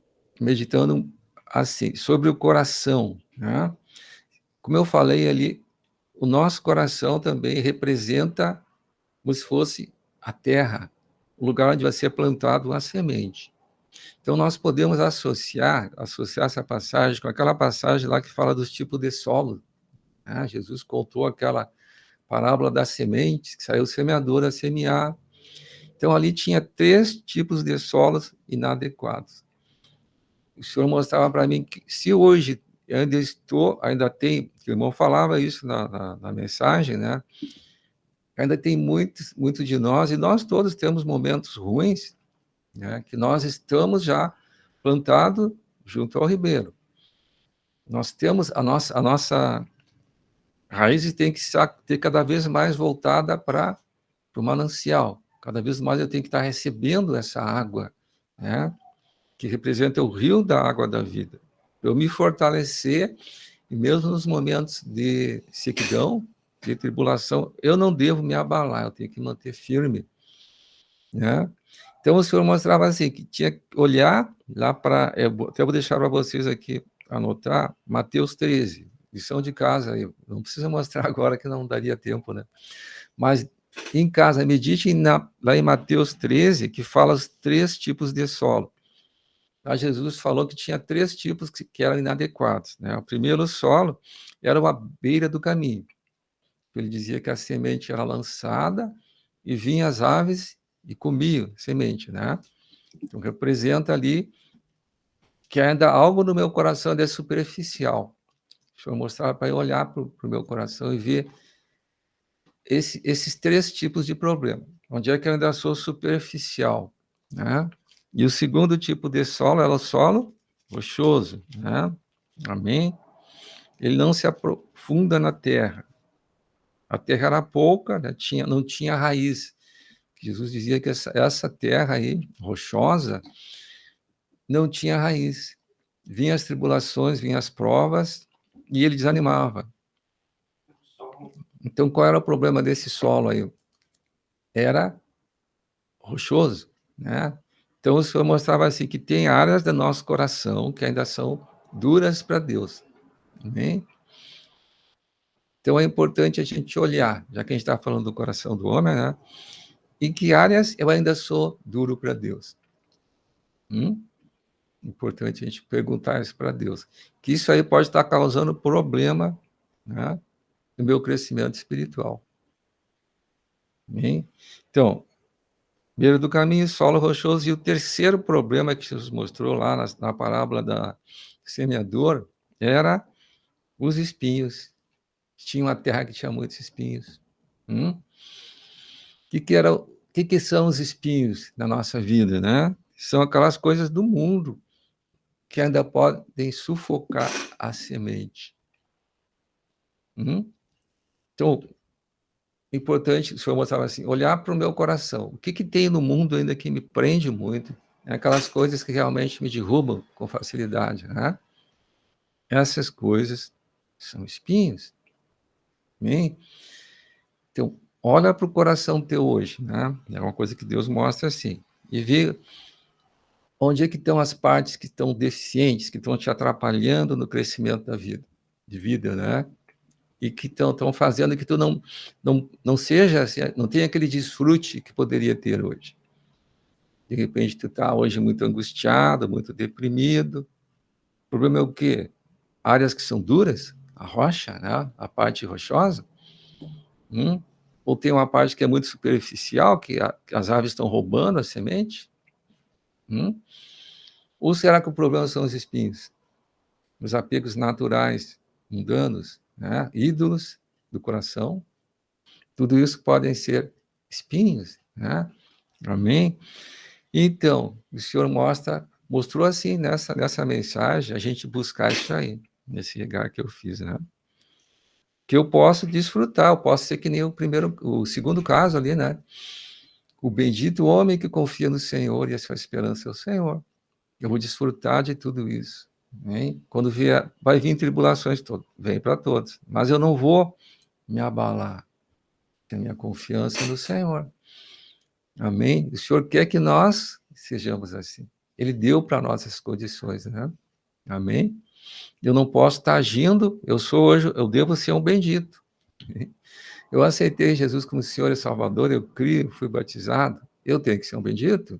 Speaker 1: sobre o coração. Né? Como eu falei ali, o nosso coração também representa como se fosse a terra, o lugar onde vai ser plantado uma semente. Então, nós podemos associar essa passagem com aquela passagem lá que fala dos tipos de solo. Né? Jesus contou aquela parábola das sementes, que saiu o semeador a semear. Então, ali tinha 3 tipos de solos inadequados. O Senhor mostrava para mim que se hoje ainda tem, o irmão falava isso na mensagem, né? Ainda tem muitos de nós, e nós todos temos momentos ruins, né? Que nós estamos já plantados junto ao ribeiro. Nós temos a nossa raiz tem que ter cada vez mais voltada para o manancial. Cada vez mais eu tenho que estar recebendo essa água, né? Que representa o rio da água da vida. Eu me fortalecer, e mesmo nos momentos de sequidão, de tribulação, eu não devo me abalar, eu tenho que manter firme, né? Então, o Senhor mostrava assim, que tinha que olhar lá para... até vou deixar para vocês aqui anotar, Mateus 13, lição de casa, aí. Não precisa mostrar agora que não daria tempo, né? Mas em casa, medite lá em Mateus 13, que fala os 3 tipos de solo. Lá Jesus falou que tinha 3 tipos que eram inadequados. Né? O primeiro solo era a beira do caminho. Ele dizia que a semente era lançada e vinham as aves e comia semente, né? Então, representa ali que ainda algo no meu coração ainda é superficial. Deixa eu mostrar para eu olhar para o meu coração e ver esses 3 tipos de problema. Onde é que eu ainda sou superficial, né? E o segundo tipo de solo é o solo rochoso, né? Amém? Ele não se aprofunda na terra. A terra era pouca, né? Não tinha raiz. Jesus dizia que essa terra aí, rochosa, não tinha raiz. Vinham as tribulações, vinham as provas, e ele desanimava. Então, qual era o problema desse solo aí? Era rochoso, né? Então, o Senhor mostrava assim, que tem áreas do nosso coração que ainda são duras para Deus. Amém? Então, é importante a gente olhar, já que a gente está falando do coração do homem, né? Em que áreas eu ainda sou duro para Deus? Importante a gente perguntar isso para Deus. Que isso aí pode estar causando problema, né, no meu crescimento espiritual. Amém? Então, beira do caminho, solo rochoso. E o terceiro problema que Jesus mostrou lá na parábola da semeador era os espinhos. Tinha uma terra que tinha muitos espinhos. Que são os espinhos na nossa vida, né? São aquelas coisas do mundo que ainda podem sufocar a semente. Então, importante, o Senhor mostrava assim, olhar para o meu coração. O que tem no mundo ainda que me prende muito? É aquelas coisas que realmente me derrubam com facilidade, né? Essas coisas são espinhos. Amém? Então, olha para o coração teu hoje, né? É uma coisa que Deus mostra assim. E vê onde é que estão as partes que estão deficientes, que estão te atrapalhando no crescimento da vida, né? E que estão fazendo que tu não seja, assim, não tenha aquele desfrute que poderia ter hoje. De repente, tu está hoje muito angustiado, muito deprimido. O problema é o quê? Áreas que são duras, a rocha, né? A parte rochosa. Ou tem uma parte que é muito superficial, que as aves estão roubando a semente. Ou será que o problema são os espinhos? Os apegos naturais, mundanos, né? Ídolos do coração. Tudo isso podem ser espinhos, né? Amém? Então, o Senhor mostrou assim nessa mensagem, a gente buscar isso aí, nesse lugar que eu fiz, né? Que eu posso desfrutar, eu posso ser que nem o segundo caso ali, né? O bendito homem que confia no Senhor e a sua esperança é o Senhor. Eu vou desfrutar de tudo isso. Amém? Quando vier, vai vir tribulações todas, vem para todos, mas eu não vou me abalar. Tenho minha confiança no Senhor. Amém? O Senhor quer que nós sejamos assim. Ele deu para nós essas condições, né? Amém? Eu não posso estar agindo, eu devo ser um bendito. Eu aceitei Jesus como Senhor e Salvador, eu criei, fui batizado, eu tenho que ser um bendito?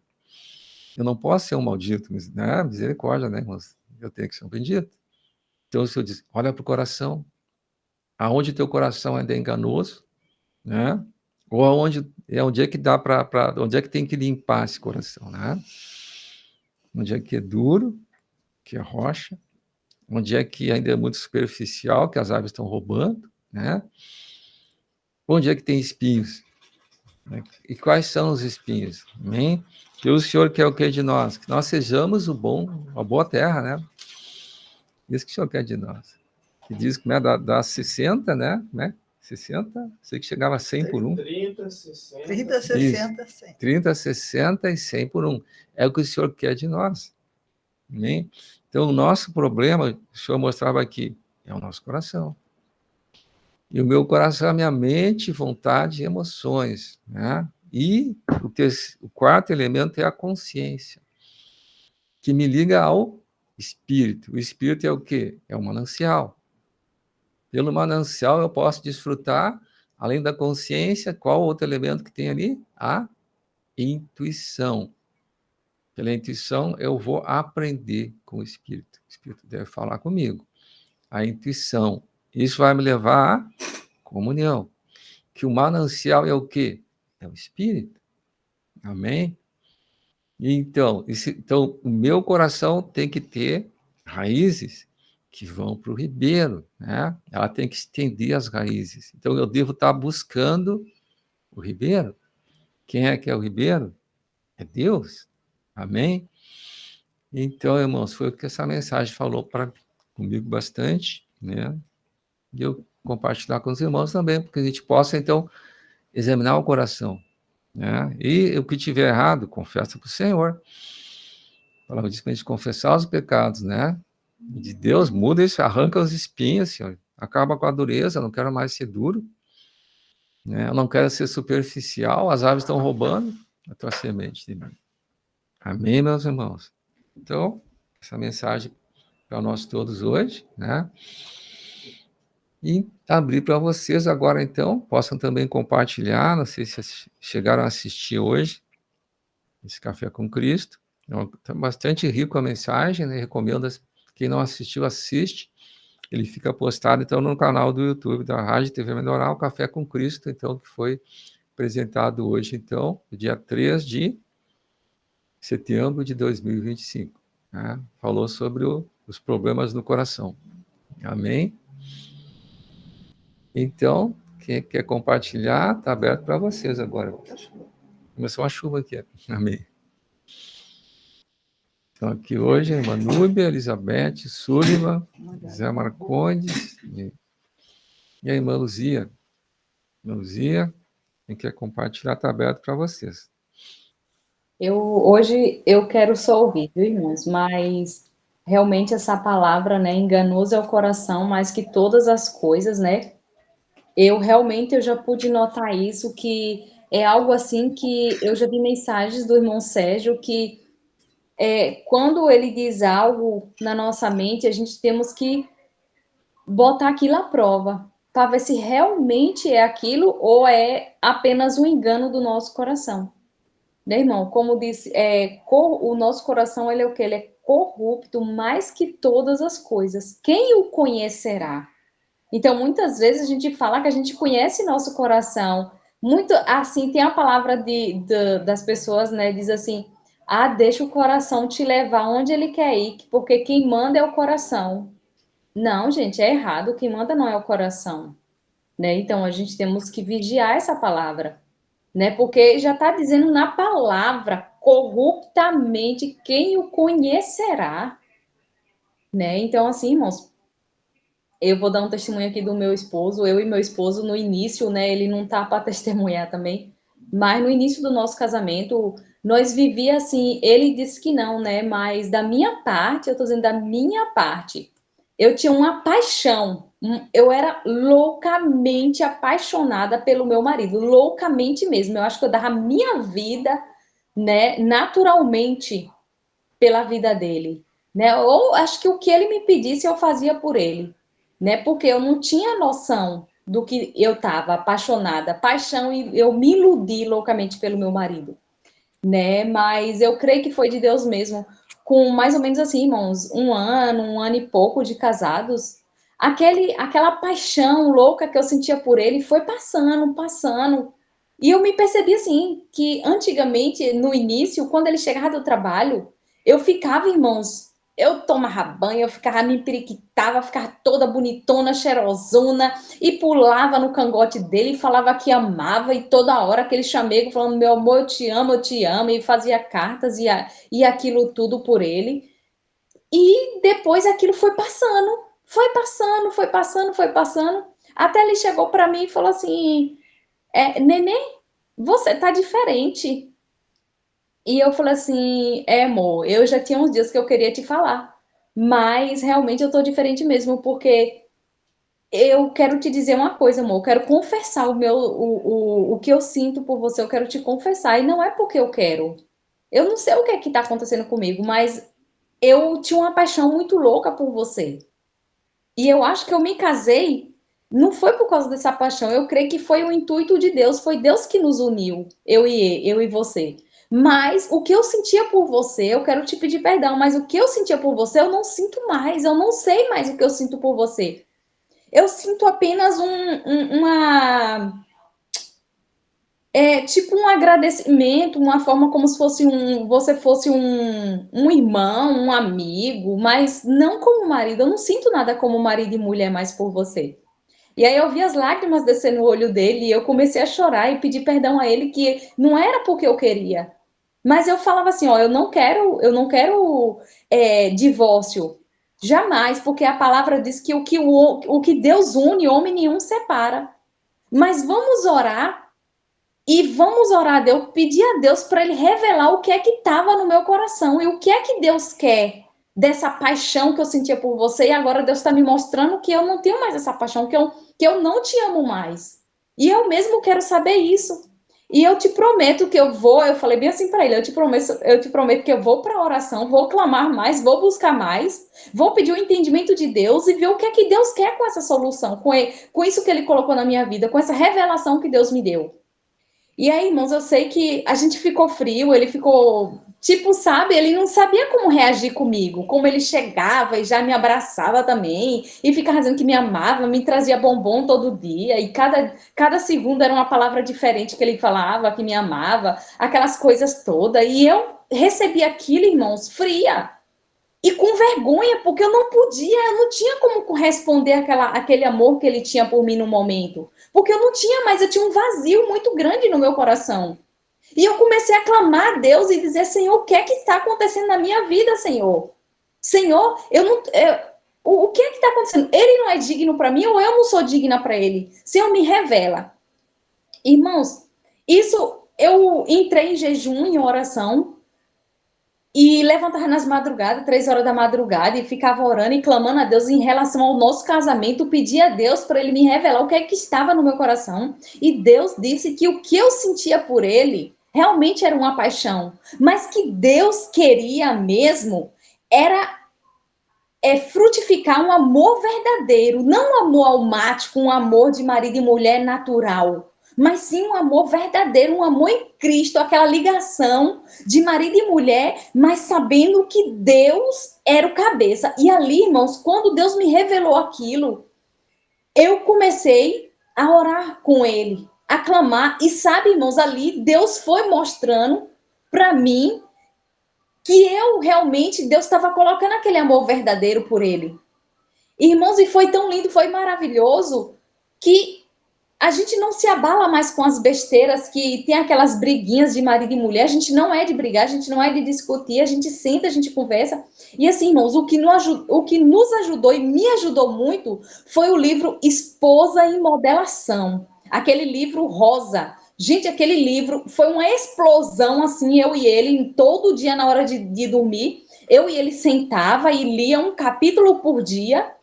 Speaker 1: Eu não posso ser um maldito, né? Misericórdia, né, irmãos? Eu tenho que ser um bendito. Então o Senhor diz, olha para o coração, aonde teu coração ainda é enganoso, né? Ou onde é que dá onde é que tem que limpar esse coração, né? Onde é que é duro, que é rocha, onde é que ainda é muito superficial, que as aves estão roubando, né? Onde é que tem espinhos? Né? E quais são os espinhos? Amém? Que o Senhor quer o que de nós? Que nós sejamos a boa terra, né? Isso que o Senhor quer de nós. Que diz que dá 60, né? 60, sei que chegava a 100 por 1.
Speaker 3: 30, 60, 100.
Speaker 1: 30, 60 e 100 por 1. É o que o Senhor quer de nós. Amém? Então, o nosso problema, o Senhor mostrava aqui, é o nosso coração. E o meu coração é a minha mente, vontade e emoções, né? E o quarto elemento é a consciência, que me liga ao espírito. O espírito é o quê? É o manancial. Pelo manancial eu posso desfrutar, além da consciência, qual outro elemento que tem ali? A intuição. Pela intuição eu vou aprender com o espírito. O espírito deve falar comigo. A intuição. Isso vai me levar à comunhão. Que o manancial é o quê? É o espírito. Amém? Então, então, o meu coração tem que ter raízes que vão para o ribeiro, né? Ela tem que estender as raízes. Então, eu devo estar buscando o ribeiro. Quem é que é o ribeiro? É Deus. Amém? Então, irmãos, foi o que essa mensagem falou comigo bastante, né? E eu compartilhar com os irmãos também, porque a gente possa, então, examinar o coração, né? E o que tiver errado, confessa para o Senhor. A palavra diz para a gente confessar os pecados, né? De Deus, muda isso, arranca os espinhos, Senhor. Acaba com a dureza, eu não quero mais ser duro, né? Eu não quero ser superficial, as aves estão roubando a tua semente de mim. Amém, meus irmãos? Então, essa mensagem para nós todos hoje, né? E abrir para vocês agora, então, possam também compartilhar, não sei se chegaram a assistir hoje, esse Café com Cristo. É bastante rico a mensagem, né? Recomendo, quem não assistiu, assiste. Ele fica postado, então, no canal do YouTube da Rádio TV Melhorar, o Café com Cristo, então, que foi apresentado hoje, então, dia 3 de setembro de 2025. Né? Falou sobre os problemas no coração. Amém? Então, quem quer compartilhar, está aberto para vocês agora. Começou uma chuva aqui. Amém. Então, aqui hoje, a irmã Núbia, Elizabeth, Súliva, Zé Marcondes e a irmã Luzia. Luzia, quem quer compartilhar, está aberto para vocês.
Speaker 5: Hoje eu quero só ouvir, viu, irmãos? Mas realmente essa palavra, né, enganoso é o coração mais que todas as coisas, né? Eu já pude notar isso, que é algo assim que eu já vi mensagens do irmão Sérgio que quando ele diz algo na nossa mente, a gente temos que botar aquilo à prova, para ver se realmente é aquilo ou é apenas um engano do nosso coração. Né, irmão? Como disse, o nosso coração, ele é o quê? Ele é corrupto mais que todas as coisas. Quem o conhecerá? Então, muitas vezes a gente fala que a gente conhece nosso coração. Muito assim, tem a palavra das pessoas, né? Diz assim: deixa o coração te levar onde ele quer ir, porque quem manda é o coração. Não, gente, é errado. Quem manda não é o coração, né? Então, a gente temos que vigiar essa palavra, né? Porque já está dizendo na palavra, corruptamente, quem o conhecerá, né? Então, assim, irmãos, eu vou dar um testemunho aqui do meu esposo. Eu e meu esposo, no início, né? Ele não tá para testemunhar também, mas no início do nosso casamento, nós vivíamos assim. Ele disse que não, né? Mas da minha parte, eu tô dizendo da minha parte, eu tinha uma paixão. Eu era loucamente apaixonada pelo meu marido, loucamente mesmo. Eu acho que eu dava minha vida, né, naturalmente pela vida dele, né? Ou acho que o que ele me pedisse eu fazia por ele, né? Porque eu não tinha noção do que eu estava apaixonada, paixão, e eu me iludi loucamente pelo meu marido, né? Mas eu creio que foi de Deus mesmo. Com mais ou menos assim, irmãos, um ano e pouco de casados, aquela paixão louca que eu sentia por ele foi passando. E eu me percebi assim, que antigamente, no início, quando ele chegava do trabalho, eu ficava, irmãos, eu tomava banho, eu ficava, me periquitava, ficava toda bonitona, cheirosona, e pulava no cangote dele e falava que amava, e toda hora aquele chamego falando, meu amor, eu te amo, e fazia cartas e aquilo tudo por ele. E depois aquilo foi passando, até ele chegou para mim e falou assim, neném, você tá diferente. E eu falei assim, amor, eu já tinha uns dias que eu queria te falar, mas realmente eu tô diferente mesmo, porque eu quero te dizer uma coisa, amor, eu quero confessar o que eu sinto por você, eu quero te confessar, e não é porque eu quero. Eu não sei o que é que tá acontecendo comigo, mas eu tinha uma paixão muito louca por você. E eu acho que eu me casei, não foi por causa dessa paixão, eu creio que foi o intuito de Deus, foi Deus que nos uniu, eu e você. Mas o que eu sentia por você, eu quero te pedir perdão, mas o que eu sentia por você, eu não sinto mais, eu não sei mais o que eu sinto por você. Eu sinto apenas é tipo um agradecimento, uma forma como se fosse você fosse um irmão, um amigo, mas não como marido. Eu não sinto nada como marido e mulher mais por você. E aí eu vi as lágrimas descer no olho dele e eu comecei a chorar e pedir perdão a ele, que não era porque eu queria. Mas eu falava assim, ó, eu não quero divórcio. Jamais, porque a palavra diz que o que Deus une, homem nenhum separa. Mas vamos orar e vamos orar a Deus, pedir a Deus para Ele revelar o que é que estava no meu coração e o que é que Deus quer dessa paixão que eu sentia por você. E agora Deus está me mostrando que eu não tenho mais essa paixão, que eu não te amo mais. E eu mesmo quero saber isso. E eu te prometo que eu falei bem assim para ele, eu te prometo que eu vou para a oração, vou clamar mais, vou buscar mais, vou pedir o entendimento de Deus e ver o que é que Deus quer com essa solução, com isso que Ele colocou na minha vida, com essa revelação que Deus me deu. E aí, irmãos, eu sei que a gente ficou frio, ele ficou, tipo, sabe, ele não sabia como reagir comigo, como ele chegava e já me abraçava também, e ficava dizendo que me amava, me trazia bombom todo dia, e cada segundo era uma palavra diferente que ele falava, que me amava, aquelas coisas todas, e eu recebi aquilo, irmãos, fria, e com vergonha, porque eu não tinha como corresponder aquele amor que ele tinha por mim no momento. Porque eu tinha um vazio muito grande no meu coração. E eu comecei a clamar a Deus e dizer, Senhor, o que é que está acontecendo na minha vida, Senhor? Senhor, o que é que está acontecendo? Ele não é digno para mim ou eu não sou digna para ele? Senhor, me revela. Irmãos, eu entrei em jejum, em oração, e levantava nas madrugadas, 3 horas da madrugada, e ficava orando e clamando a Deus em relação ao nosso casamento, pedia a Deus para Ele me revelar o que é que estava no meu coração. E Deus disse que o que eu sentia por Ele realmente era uma paixão, mas que Deus queria mesmo era frutificar um amor verdadeiro, não um amor almático, um amor de marido e mulher natural, mas sim um amor verdadeiro, um amor em Cristo, aquela ligação de marido e mulher, mas sabendo que Deus era o cabeça. E ali, irmãos, quando Deus me revelou aquilo, eu comecei a orar com Ele, a clamar, e sabe, irmãos, ali Deus foi mostrando para mim que Deus estava colocando aquele amor verdadeiro por ele. Irmãos, e foi tão lindo, foi maravilhoso, que a gente não se abala mais com as besteiras, que tem aquelas briguinhas de marido e mulher, a gente não é de brigar, a gente não é de discutir, a gente senta, a gente conversa. E assim, irmãos, o que nos ajudou e me ajudou muito foi o livro Esposa em Modelação, aquele livro rosa. Gente, aquele livro foi uma explosão, assim, eu e ele, todo dia na hora de dormir, eu e ele sentava e lia um capítulo por dia,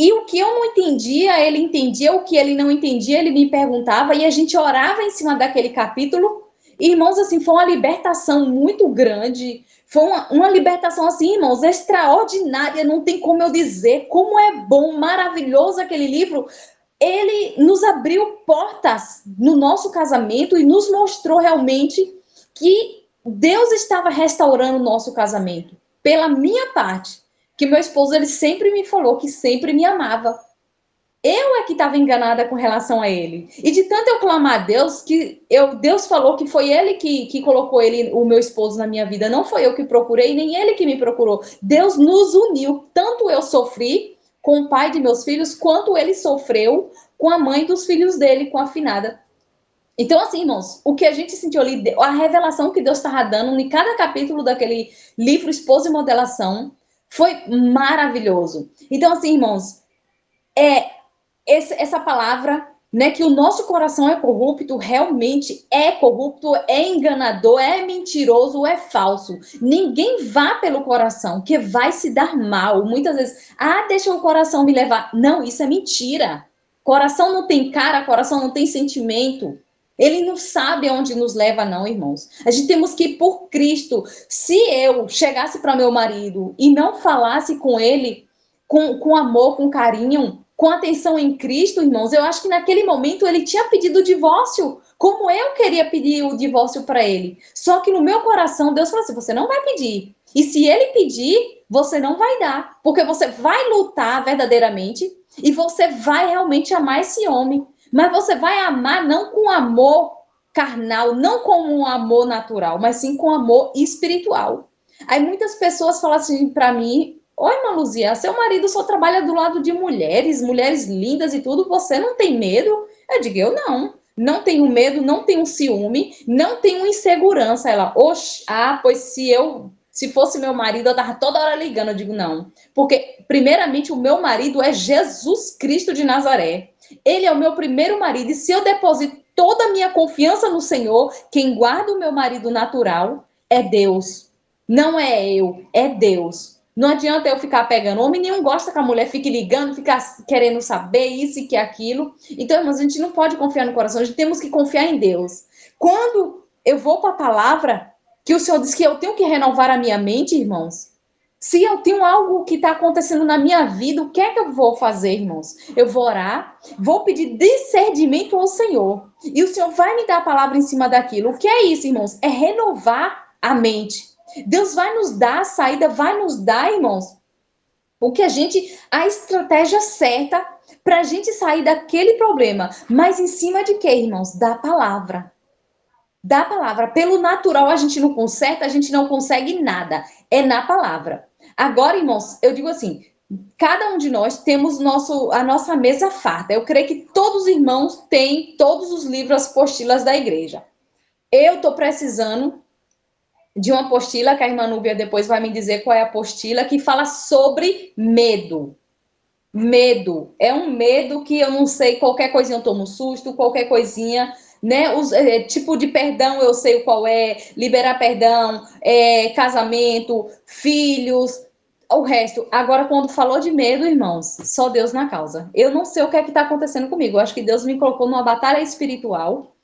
Speaker 5: e o que eu não entendia, ele entendia, o que ele não entendia, ele me perguntava, e a gente orava em cima daquele capítulo. E, irmãos, assim, foi uma libertação muito grande, foi uma libertação, assim, irmãos, extraordinária, não tem como eu dizer, como é bom, maravilhoso aquele livro. Ele nos abriu portas no nosso casamento e nos mostrou realmente que Deus estava restaurando o nosso casamento. Pela minha parte, que meu esposo, ele sempre me falou que sempre me amava. Eu é que estava enganada com relação a ele. E de tanto eu clamar a Deus, Deus falou que foi ele que colocou o meu esposo na minha vida. Não foi eu que procurei, nem ele que me procurou. Deus nos uniu. Tanto eu sofri com o pai de meus filhos, quanto ele sofreu com a mãe dos filhos dele, com a finada. Então, assim, irmãos, o que a gente sentiu ali, a revelação que Deus estava dando em cada capítulo daquele livro Esposa e Modelação, foi maravilhoso. Então, assim, irmãos, essa palavra, né, que o nosso coração é corrupto, realmente é corrupto, é enganador, é mentiroso, é falso. Ninguém vá pelo coração, que vai se dar mal. Muitas vezes, deixa o coração me levar. Não, isso é mentira. Coração não tem cara, coração não tem sentimento. Ele não sabe aonde nos leva, não, irmãos. A gente temos que ir por Cristo. Se eu chegasse para meu marido e não falasse com ele com amor, com carinho, com atenção em Cristo, irmãos, eu acho que naquele momento ele tinha pedido o divórcio, como eu queria pedir o divórcio para ele. Só que no meu coração, Deus falou assim, você não vai pedir. E se ele pedir, você não vai dar. Porque você vai lutar verdadeiramente e você vai realmente amar esse homem. Mas você vai amar não com amor carnal, não como um amor natural, mas sim com amor espiritual. Aí muitas pessoas falam assim para mim: oi, irmã Luzia, seu marido só trabalha do lado de mulheres, mulheres lindas e tudo, você não tem medo? Eu digo: eu não tenho medo, não tenho ciúme, não tenho insegurança. Ela: oxe, pois se fosse meu marido, eu tava toda hora ligando. Eu digo: não, porque primeiramente o meu marido é Jesus Cristo de Nazaré. Ele é o meu primeiro marido, e se eu deposito toda a minha confiança no Senhor, quem guarda o meu marido natural é Deus. Não é eu, é Deus. Não adianta eu ficar pegando. Homem nenhum gosta que a mulher fique ligando, fique querendo saber isso e que aquilo. Então, irmãos, a gente não pode confiar no coração, a gente temos que confiar em Deus. Quando eu vou para a palavra, que o Senhor diz que eu tenho que renovar a minha mente, irmãos, se eu tenho algo que está acontecendo na minha vida, o que é que eu vou fazer, irmãos? Eu vou orar, vou pedir discernimento ao Senhor. E o Senhor vai me dar a palavra em cima daquilo. O que é isso, irmãos? É renovar a mente. Deus vai nos dar a saída, vai nos dar, irmãos, a estratégia certa para a gente sair daquele problema. Mas em cima de quê, irmãos? Da palavra. Da palavra. Pelo natural a gente não conserta, a gente não consegue nada. É na palavra. Agora, irmãos, eu digo assim, cada um de nós temos a nossa mesa farta. Eu creio que todos os irmãos têm todos os livros, as apostilas da igreja. Eu estou precisando de uma apostila, que a irmã Núbia depois vai me dizer qual é a apostila, que fala sobre medo. Medo. É um medo que eu não sei, qualquer coisinha eu tomo susto, qualquer coisinha, né? Tipo de perdão eu sei qual é, liberar perdão, casamento, filhos, o resto. Agora, quando falou de medo, irmãos, só Deus na causa. Eu não sei o que é que está acontecendo comigo. Eu acho que Deus me colocou numa batalha espiritual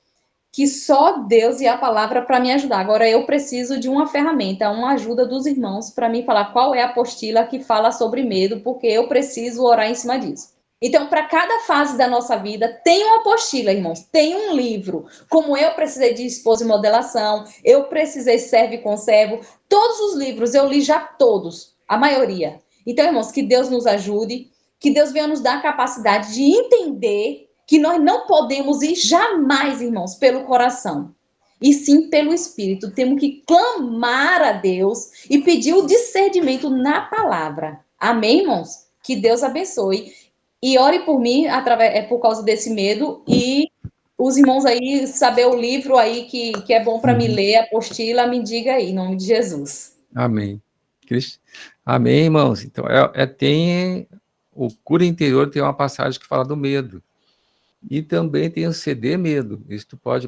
Speaker 5: que só Deus e a palavra para me ajudar. Agora eu preciso de uma ferramenta, uma ajuda dos irmãos para me falar qual é a apostila que fala sobre medo, porque eu preciso orar em cima disso. Então, para cada fase da nossa vida, tem uma apostila, irmãos, tem um livro. Como eu precisei de esposa e modelação, eu precisei servo e conservo, todos os livros eu li já todos, a maioria. Então, irmãos, que Deus nos ajude, que Deus venha nos dar a capacidade de entender que nós não podemos ir jamais, irmãos, pelo coração, e sim pelo Espírito. Temos que clamar a Deus e pedir o discernimento na palavra. Amém, irmãos? Que Deus abençoe. E ore por mim por causa desse medo, e os irmãos aí, saber o livro aí que é bom para me ler, a apostila, me diga aí, em nome de Jesus.
Speaker 1: Amém. Amém, irmãos. Então, tem o Cura Interior, tem uma passagem que fala do medo. E também tem o CD Medo. Isso tu pode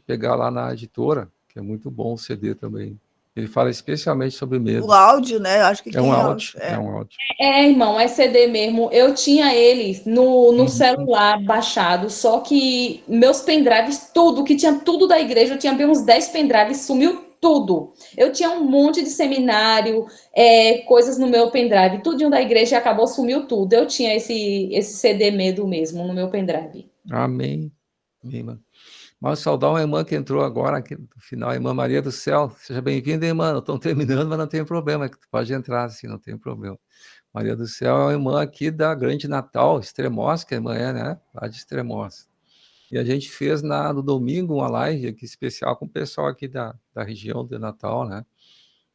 Speaker 1: pegar lá na editora, que é muito bom o CD também. Ele fala especialmente sobre medo.
Speaker 3: O áudio, né? Acho que
Speaker 1: é um áudio. É um áudio.
Speaker 5: Irmão, é CD mesmo. Eu tinha ele no celular baixado, só que meus pendrives, tudo, que tinha tudo da igreja, eu tinha bem uns 10 pendrives, sumiu tudo. Eu tinha um monte de seminário, coisas no meu pendrive, tudinho da igreja, acabou, sumiu tudo. Eu tinha esse CD Medo mesmo no meu pendrive.
Speaker 1: Amém. Amém. Mas saudar uma irmã que entrou agora aqui no final, a irmã Maria do Céu. Seja bem-vinda, irmã. Estão terminando, mas não tem problema. Tu pode entrar, assim, não tem problema. Maria do Céu é uma irmã aqui da Grande Natal, Extremoz, que a irmã é, né? Lá de Extremoz. E a gente fez no domingo uma live aqui especial com o pessoal aqui da região de Natal, né?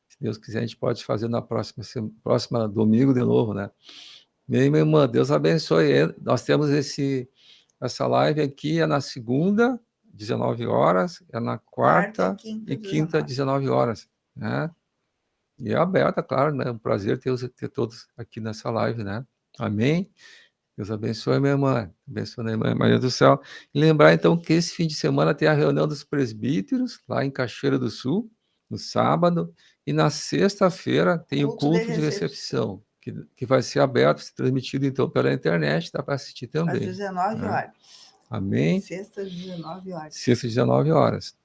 Speaker 1: Se Deus quiser, a gente pode fazer na próxima domingo de novo, né? Minha irmã, Deus abençoe. Nós temos essa live aqui, é na segunda, 19 horas, é na quarta e quinta, 19 horas, né? E é aberta, claro, né? É um prazer ter todos aqui nessa live, né? Amém? Deus abençoe, minha irmã. Abençoe, minha irmã Maria do Céu. E lembrar, então, que esse fim de semana tem a reunião dos presbíteros, lá em Cachoeira do Sul, no sábado, e na sexta-feira tem o culto de recepção, que vai ser aberto, transmitido, então, pela internet, dá para assistir também.
Speaker 3: Às 19 horas.
Speaker 1: Amém?
Speaker 3: Sexta, às 19 horas.
Speaker 1: Sexta, às 19 horas.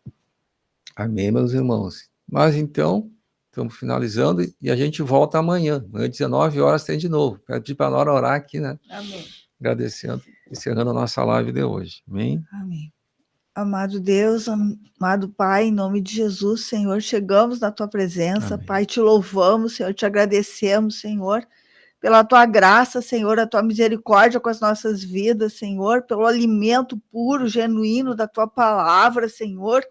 Speaker 1: Amém, meus irmãos. Mas, então, estamos finalizando e a gente volta amanhã. Amanhã, 19 horas, tem de novo. Pedir para a Nora orar aqui, né?
Speaker 3: Amém.
Speaker 1: Agradecendo, encerrando a nossa live de hoje. Amém?
Speaker 3: Amém. Amado Deus, amado Pai, em nome de Jesus, Senhor, chegamos na Tua presença,
Speaker 1: Amém.
Speaker 3: Pai, te louvamos, Senhor, te agradecemos, Senhor, pela tua graça, Senhor, a tua misericórdia com as nossas vidas, Senhor, pelo alimento puro, genuíno da tua palavra, Senhor,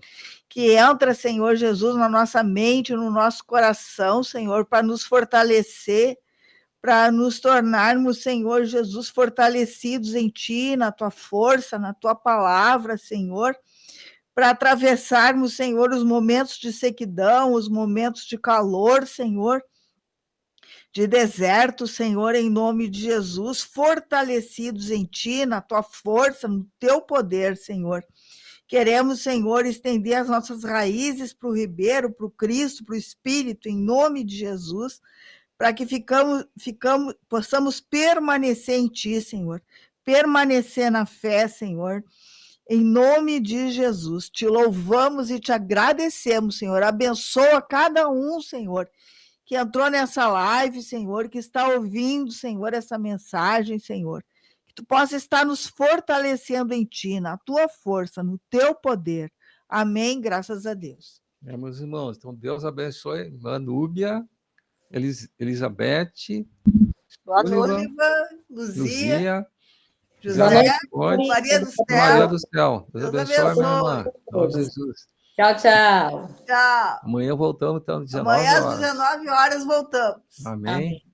Speaker 3: que entra, Senhor Jesus, na nossa mente, no nosso coração, Senhor, para nos fortalecer, para nos tornarmos, Senhor Jesus, fortalecidos em ti, na tua força, na tua palavra, Senhor, para atravessarmos, Senhor, os momentos de sequidão, os momentos de calor, Senhor, de deserto, Senhor, em nome de Jesus, fortalecidos em ti, na tua força, no teu poder, Senhor. Queremos, Senhor, estender as nossas raízes para o Ribeiro, para o Cristo, para o Espírito, em nome de Jesus, para que possamos permanecer em ti, Senhor, permanecer na fé, Senhor, em nome de Jesus. Te louvamos e te agradecemos, Senhor. Abençoa cada um, Senhor, que entrou nessa live, Senhor, que está ouvindo, Senhor, essa mensagem, Senhor. Que tu possa estar nos fortalecendo em ti, na tua força, no teu poder. Amém, graças a Deus.
Speaker 1: Meus irmãos, então Deus abençoe Manúbia, Elizabeth,
Speaker 3: Boa
Speaker 1: Súliva,
Speaker 3: noite, Luzia,
Speaker 1: José,
Speaker 3: Maria do
Speaker 1: Maria
Speaker 3: Céu.
Speaker 1: do Céu. Deus
Speaker 3: Deus
Speaker 1: abençoe, minha
Speaker 3: abençoe.
Speaker 1: irmã. Em nome de Jesus.
Speaker 5: Tchau, tchau.
Speaker 3: Tchau.
Speaker 1: Amanhã voltamos, então, 19
Speaker 3: Amanhã às
Speaker 1: horas.
Speaker 3: 19 horas voltamos.
Speaker 1: Amém.
Speaker 5: Amém.